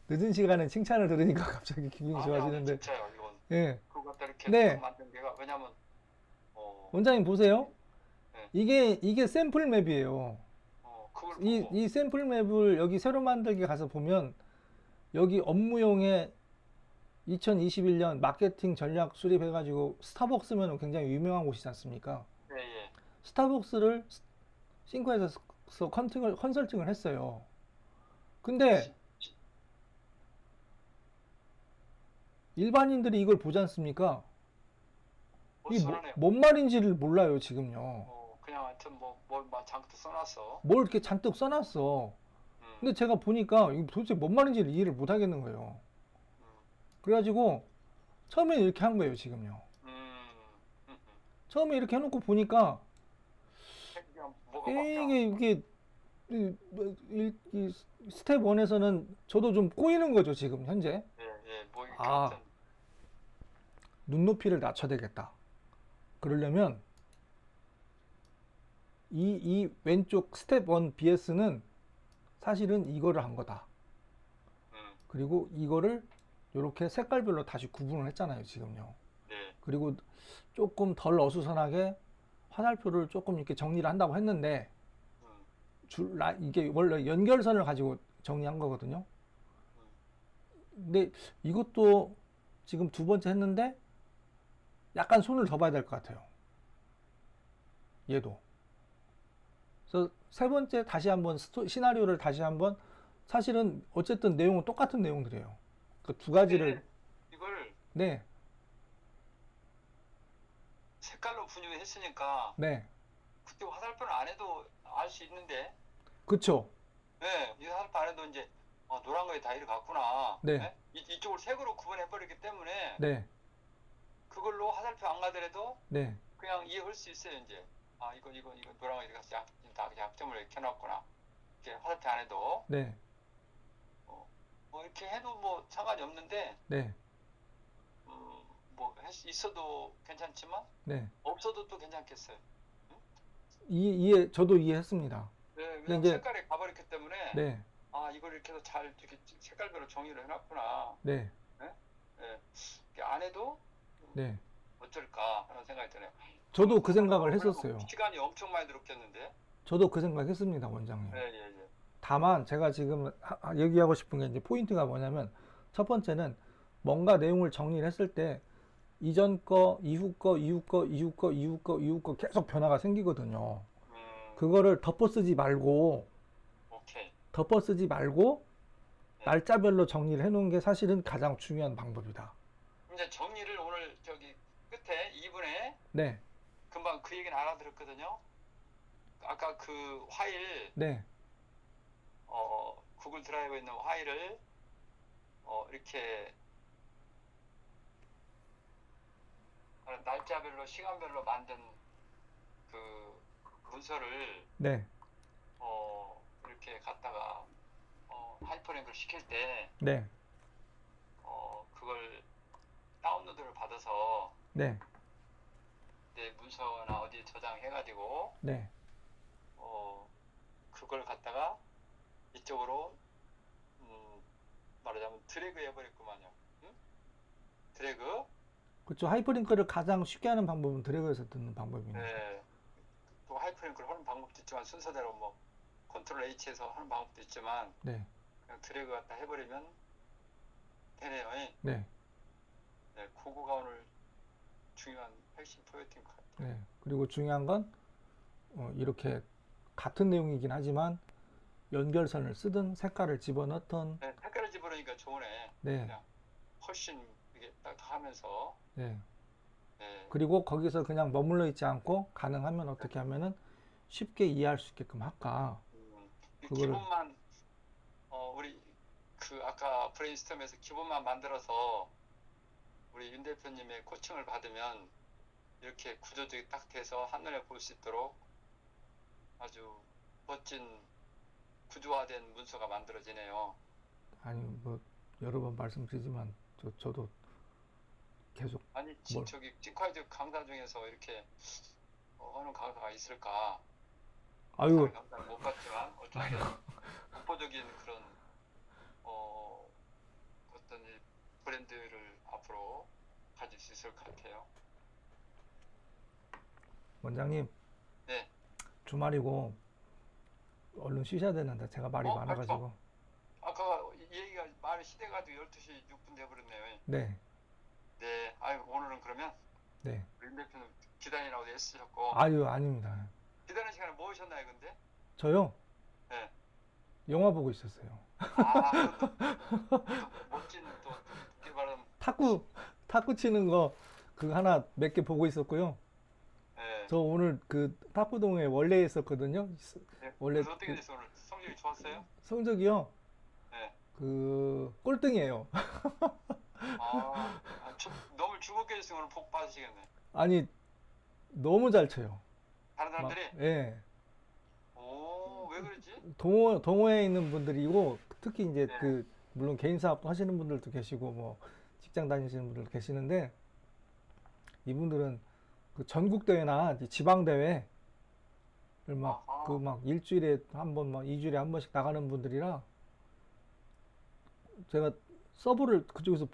Speaker 2: 예.
Speaker 1: 늦은 시간에 칭찬을 들으니까 갑자기 기분이 좋아지는데.
Speaker 2: 진짜요, 이건.
Speaker 1: 예.
Speaker 2: 그거 갖다 이렇게
Speaker 1: 네.
Speaker 2: 만든 게가 왜냐면
Speaker 1: 원장님 보세요.
Speaker 2: 네.
Speaker 1: 이게 샘플 맵이에요.
Speaker 2: 그걸 보고
Speaker 1: 이 샘플 맵을 여기 새로 만들기 가서 보면 여기 업무용에 2021년 마케팅 전략 수립해가지고 스타벅스면 굉장히 유명한 곳이지 않습니까?
Speaker 2: 예.
Speaker 1: 스타벅스를 싱크에서 컨설팅을 했어요. 근데 일반인들이 이걸 보지 않습니까? 이게
Speaker 2: 어수선하네요.
Speaker 1: 뭔 말인지를 몰라요, 지금요.
Speaker 2: 그냥 하여튼 뭘 잔뜩 써놨어.
Speaker 1: 뭘 이렇게 잔뜩 써놨어. 근데 제가 보니까 이게 도대체 뭔 말인지를 이해를 못 하겠는 거예요.
Speaker 2: 음,
Speaker 1: 그래가지고 처음에 이렇게 한 거예요, 지금요.
Speaker 2: 음, 음.
Speaker 1: 처음에 이렇게 해놓고 보니까
Speaker 2: 그냥 뭐가 막혀?
Speaker 1: 이게 이 스텝 1에서는 저도 좀 꼬이는 거죠, 지금 현재.
Speaker 2: 예, 예, 뭐 이렇게
Speaker 1: 아,
Speaker 2: 하여튼
Speaker 1: 눈높이를 낮춰야 되겠다. 그러려면 이 왼쪽 스텝 1 BS는 사실은 이거를 한 거다.
Speaker 2: 음,
Speaker 1: 그리고 이거를 이렇게 색깔별로 다시 구분을 했잖아요, 지금요.
Speaker 2: 네,
Speaker 1: 그리고 조금 덜 어수선하게 화살표를 조금 이렇게 정리를 한다고 했는데
Speaker 2: 음,
Speaker 1: 이게 원래 연결선을 가지고 정리한 거거든요.
Speaker 2: 음,
Speaker 1: 근데 이것도 지금 두 번째 했는데 약간 손을 더 봐야 될 것 같아요. 얘도. 그래서 세 번째 다시 한번 시나리오를 다시 한번 사실은 어쨌든 내용은 똑같은 내용들이에요. 그 두 가지를
Speaker 2: 근데 이걸
Speaker 1: 네,
Speaker 2: 색깔로 분류했으니까
Speaker 1: 네,
Speaker 2: 그때 화살표는 안 해도 알 수 있는데,
Speaker 1: 그쵸,
Speaker 2: 네, 이 화살표 안 해도 이제 노란 거에 다 이렇게 갔구나.
Speaker 1: 네,
Speaker 2: 예? 이쪽을 색으로 구분해 버렸기 때문에
Speaker 1: 네,
Speaker 2: 그걸로 화살표 안 가더라도
Speaker 1: 네,
Speaker 2: 그냥 이해할 수 있어요 이제. 아 이거 노란 거 이렇게 가서 다 약점을 이렇게 해놨구나. 이렇게 화살표 안 해도
Speaker 1: 네,
Speaker 2: 뭐 이렇게 해도 뭐 상관이 없는데,
Speaker 1: 네,
Speaker 2: 뭐 있어도 괜찮지만
Speaker 1: 네.
Speaker 2: 없어도 또 괜찮겠어요. 응?
Speaker 1: 저도 이해했습니다.
Speaker 2: 네,
Speaker 1: 근데
Speaker 2: 그냥
Speaker 1: 이제
Speaker 2: 색깔이 가버렸기 때문에
Speaker 1: 네,
Speaker 2: 아 이걸 이렇게 해서 잘 이렇게 색깔별로 정리를 해놨구나.
Speaker 1: 네,
Speaker 2: 예? 예. 이렇게 안 해도
Speaker 1: 네.
Speaker 2: 어쩔까 하는 생각이 드네요.
Speaker 1: 저도 그 생각을
Speaker 2: 그리고
Speaker 1: 했었어요.
Speaker 2: 시간이 엄청 많이 들었겠는데.
Speaker 1: 저도 그 생각 했습니다, 원장님.
Speaker 2: 예, 예, 예.
Speaker 1: 다만 제가 지금 얘기하고 싶은 게 이제 포인트가 뭐냐면 첫 번째는 뭔가 내용을 정리를 했을 때 이전 거, 이후 거, 이후 거, 이후 거, 이후 거, 이후 거 계속 변화가 생기거든요. 그거를 덮어쓰지 말고
Speaker 2: 오케이. 네.
Speaker 1: 날짜별로 정리를 해놓은 게 사실은 가장 중요한 방법이다.
Speaker 2: 이제 정리를 오늘 저기 끝에 2분에
Speaker 1: 네,
Speaker 2: 금방 그 얘기는 알아들었거든요. 아까 그 파일,
Speaker 1: 네,
Speaker 2: 구글 드라이브에 있는 파일을 이렇게 날짜별로 시간별로 만든 그 문서를
Speaker 1: 네,
Speaker 2: 이렇게 갖다가 하이퍼링크를 시킬 때
Speaker 1: 네,
Speaker 2: 그걸 다운로드를 받아서
Speaker 1: 네,
Speaker 2: 내 문서나 어디에 저장해가지고
Speaker 1: 네.
Speaker 2: 그걸 갖다가 이쪽으로 말하자면 드래그 해버렸구만요. 응? 드래그.
Speaker 1: 그렇죠. 하이퍼링크를 가장 쉽게 하는 방법은 드래그해서 듣는 방법입니다.
Speaker 2: 네. 또 하이퍼링크를 하는 방법도 있지만 순서대로 뭐 컨트롤 H에서 하는 방법도 있지만
Speaker 1: 네,
Speaker 2: 그냥 드래그 갖다 해버리면 되네요. 예.
Speaker 1: 네,
Speaker 2: 네, 그거가 오늘 중요한 핵심 포인트인 것 같아요.
Speaker 1: 네. 그리고 중요한 건 이렇게 같은 내용이긴 하지만 연결선을 쓰든 색깔을 집어넣든
Speaker 2: 네, 색깔을 집어넣으니까 좋으네.
Speaker 1: 네,
Speaker 2: 그냥 훨씬 이게 딱 하면서
Speaker 1: 네.
Speaker 2: 네.
Speaker 1: 그리고 거기서 그냥 머물러 있지 않고 가능하면 어떻게 하면은 쉽게 이해할 수 있게끔 할까?
Speaker 2: 이
Speaker 1: 그거를-
Speaker 2: 기본만 우리 그 아까 브레인스톰에서 기본만 만들어서 우리 윤 대표님의 코칭을 받으면 이렇게 구조적이 딱 돼서 한눈에 볼 수 있도록 아주 멋진 구조화된 문서가 만들어지네요.
Speaker 1: 아니 뭐 여러 번 말씀드리지만 저도 계속
Speaker 2: 아니
Speaker 1: 뭘-
Speaker 2: 저기 찐콰이즈 강사 중에서 이렇게 하는 강사가 있을까?
Speaker 1: 아유
Speaker 2: 강사를 못 봤지만 어쨌든 독보적인 그런 어떤 이 브랜드를 앞으로 가질 수 있을 것 같아요.
Speaker 1: 원장님
Speaker 2: 네.
Speaker 1: 주말이고 얼른 쉬셔야 되는데 제가 말이 많아가지고
Speaker 2: 아까 이 얘기가 말이 시대가지고 12시 6분 돼버렸네요.
Speaker 1: 네,
Speaker 2: 네. 아유 오늘은 그러면
Speaker 1: 네.
Speaker 2: 윤 대표는 기다리라고 애쓰셨고
Speaker 1: 아유 아닙니다.
Speaker 2: 기다리는 시간에 뭐 하셨나요 근데?
Speaker 1: 저요
Speaker 2: 네.
Speaker 1: 영화 보고 있었어요.
Speaker 2: 또 멋진 또 그게 바로
Speaker 1: 탁구 치는 거 그 하나 몇 개 보고 있었고요.
Speaker 2: 네.
Speaker 1: 저 오늘 그 탁구동에 원래 있었거든요.
Speaker 2: 네.
Speaker 1: 원래
Speaker 2: 그래서 어떻게 됐어 오늘 성적이 좋았어요?
Speaker 1: 성적이요.
Speaker 2: 네.
Speaker 1: 그 꼴등이에요.
Speaker 2: 너무 즐겁게 했으면 오늘 복 받으시겠네.
Speaker 1: 아니 너무 잘 쳐요.
Speaker 2: 다른
Speaker 1: 막
Speaker 2: 사람들이?
Speaker 1: 예.
Speaker 2: 오, 왜 그러지?
Speaker 1: 동호회에 있는 분들이고 특히 이제
Speaker 2: 네.
Speaker 1: 그 물론 개인 사업도 하시는 분들도 계시고 뭐 직장 다니시는 분들도 계시는데 이분들은 그 전국 대회나 지방 대회를 막 그
Speaker 2: 아하.
Speaker 1: 막 일주일에 한 번, 막 이주일에 한 번씩 나가는 분들이라 제가 서브를 그쪽에서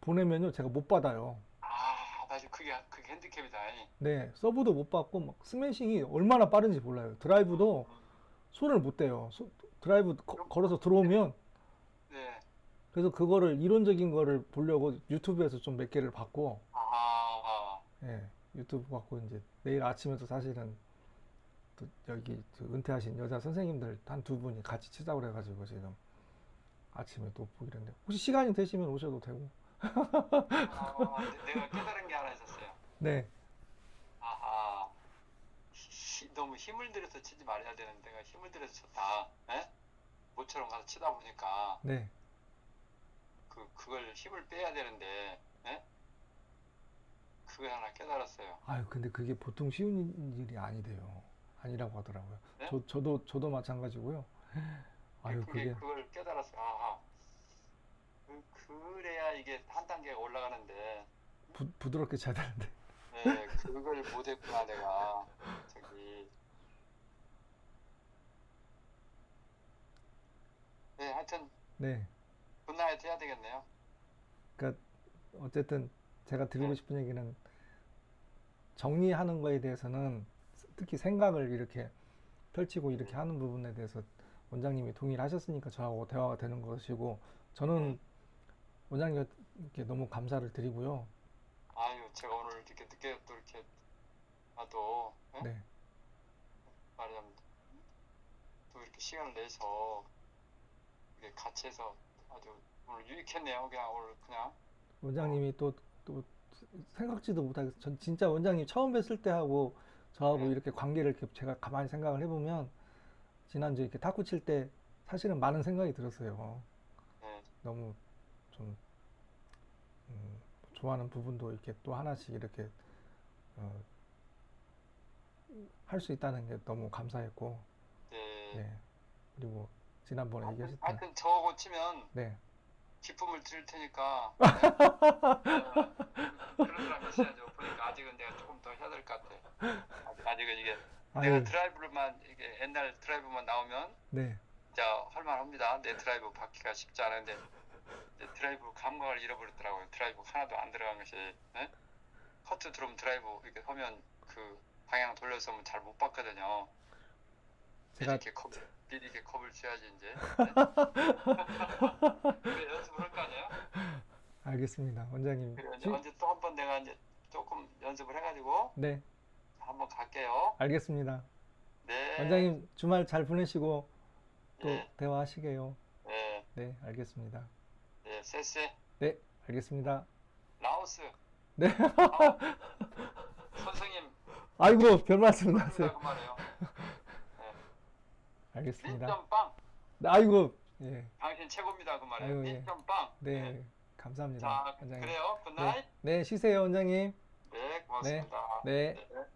Speaker 1: 보내면요 제가 못 받아요.
Speaker 2: 맞아. 그게 핸디캡이다.
Speaker 1: 네, 서브도 못 받고 막 스매싱이 얼마나 빠른지 몰라요. 드라이브도
Speaker 2: 음,
Speaker 1: 손을 못 대요. 드라이브
Speaker 2: 그럼,
Speaker 1: 걸어서 들어오면
Speaker 2: 네.
Speaker 1: 그래서 그거를 이론적인 거를 보려고 유튜브에서 좀 몇 개를 봤고, 예, 유튜브 봤고 이제 내일 아침에도 사실은 또 여기 그 은퇴하신 여자 선생님들 한 두 분이 같이 치자고 그래가지고 지금 아침에 또 보기로 했는데 혹시 시간이 되시면 오셔도 되고.
Speaker 2: 내가 깨달은 게 하나 있었어요.
Speaker 1: 네,
Speaker 2: 아하. 너무 힘을 들여서 치지 말아야 되는데 내가 힘을 들여서 쳤다. 예? 모처럼 가서 치다 보니까
Speaker 1: 네.
Speaker 2: 그걸 힘을 빼야 되는데, 예? 그걸 하나 깨달았어요.
Speaker 1: 아유, 근데 그게 보통 쉬운 일이 아니래요. 아니라고 하더라고요.
Speaker 2: 네?
Speaker 1: 저도 마찬가지고요. 아유,
Speaker 2: 그걸 깨달았어요. 그래야 이게 한 단계가 올라가는데,
Speaker 1: 부드럽게 쳐야 되는데.
Speaker 2: 네, 그걸 못했구나, 내가. 저기. 네, 하여튼,
Speaker 1: 네.
Speaker 2: 굿나잇 해야 되겠네요.
Speaker 1: 그러니까 어쨌든 제가 드리고
Speaker 2: 네,
Speaker 1: 싶은 얘기는 정리하는 거에 대해서는 특히 생각을 이렇게 펼치고 이렇게
Speaker 2: 네,
Speaker 1: 하는 부분에 대해서 원장님이 동의를 하셨으니까 저하고 대화가 되는 것이고
Speaker 2: 네.
Speaker 1: 저는 원장님께 너무 감사를 드리고요.
Speaker 2: 아유, 제가 오늘 이렇게 늦게 또 이렇게 나도, 예?
Speaker 1: 네.
Speaker 2: 말하자면, 또 이렇게 시간을 내서, 이렇게 같이 해서 아주 오늘 유익했네요. 그냥 오늘 그냥. 어,
Speaker 1: 원장님이 또 생각지도 못하게 전 진짜 원장님 처음 뵀을 때 하고 저하고
Speaker 2: 네,
Speaker 1: 이렇게 관계를 이렇게 제가 가만히 생각을 해보면 지난주에 이렇게 탁구 칠 때 사실은 많은 생각이 들었어요.
Speaker 2: 네,
Speaker 1: 너무 좀 좋아하는 부분도 이렇게 또 하나씩 이렇게 할 수 있다는 게 너무 감사했고,
Speaker 2: 네.
Speaker 1: 네. 그리고 지난번에
Speaker 2: 하여튼,
Speaker 1: 얘기하셨던,
Speaker 2: 하여튼 저거 치면
Speaker 1: 네.
Speaker 2: 기쁨을 드릴 테니까, 예? 그런 사람 있어야죠. 보니까 아직은 내가 조금 더 해야 될 것 같아. 아직은 이게 내가
Speaker 1: 아유,
Speaker 2: 드라이브만 이게 옛날 드라이브만 나오면
Speaker 1: 네.
Speaker 2: 진짜 할만합니다. 내 드라이브 받기가 쉽지 않은데 이제 드라이브 감각을 잃어버렸더라고요. 드라이브 하나도 안 들어간 것이. 예? 커트 들어오면 드라이브 이렇게 하면 그 방향 돌려서 하면 잘 못 봤거든요. 미리
Speaker 1: 제가,
Speaker 2: 이렇게 미리 이렇게 컵을 쥐어야지 이제. 예? 그래 연습을 할 거 아니에요?
Speaker 1: 알겠습니다. 원장님,
Speaker 2: 그래 언제 또 한 번 내가 이제 조금 연습을 해가지고
Speaker 1: 네.
Speaker 2: 한번 갈게요.
Speaker 1: 알겠습니다.
Speaker 2: 네,
Speaker 1: 원장님, 주말 잘 보내시고 또
Speaker 2: 예,
Speaker 1: 대화하시게요.
Speaker 2: 네,
Speaker 1: 네, 알겠습니다.
Speaker 2: 네, 쎄쎄,
Speaker 1: 네, 알겠습니다.
Speaker 2: 라오스,
Speaker 1: 네.
Speaker 2: 라오, 선생님,
Speaker 1: 아이고, 별 말씀
Speaker 2: 그럽니다
Speaker 1: 하세요.
Speaker 2: 그 말이에요. 네.
Speaker 1: 알겠습니다.
Speaker 2: 민점빵,
Speaker 1: 네, 아이고, 예.
Speaker 2: 당신 최고입니다 그 말이에요.
Speaker 1: 아유, 예.
Speaker 2: 민점빵. 네.
Speaker 1: 네, 감사합니다.
Speaker 2: 자,
Speaker 1: 원장님.
Speaker 2: 그래요.
Speaker 1: 네,
Speaker 2: 굿나잇.
Speaker 1: 네, 쉬세요, 원장님.
Speaker 2: 네,
Speaker 1: 네,
Speaker 2: 고맙습니다.
Speaker 1: 네.
Speaker 2: 네.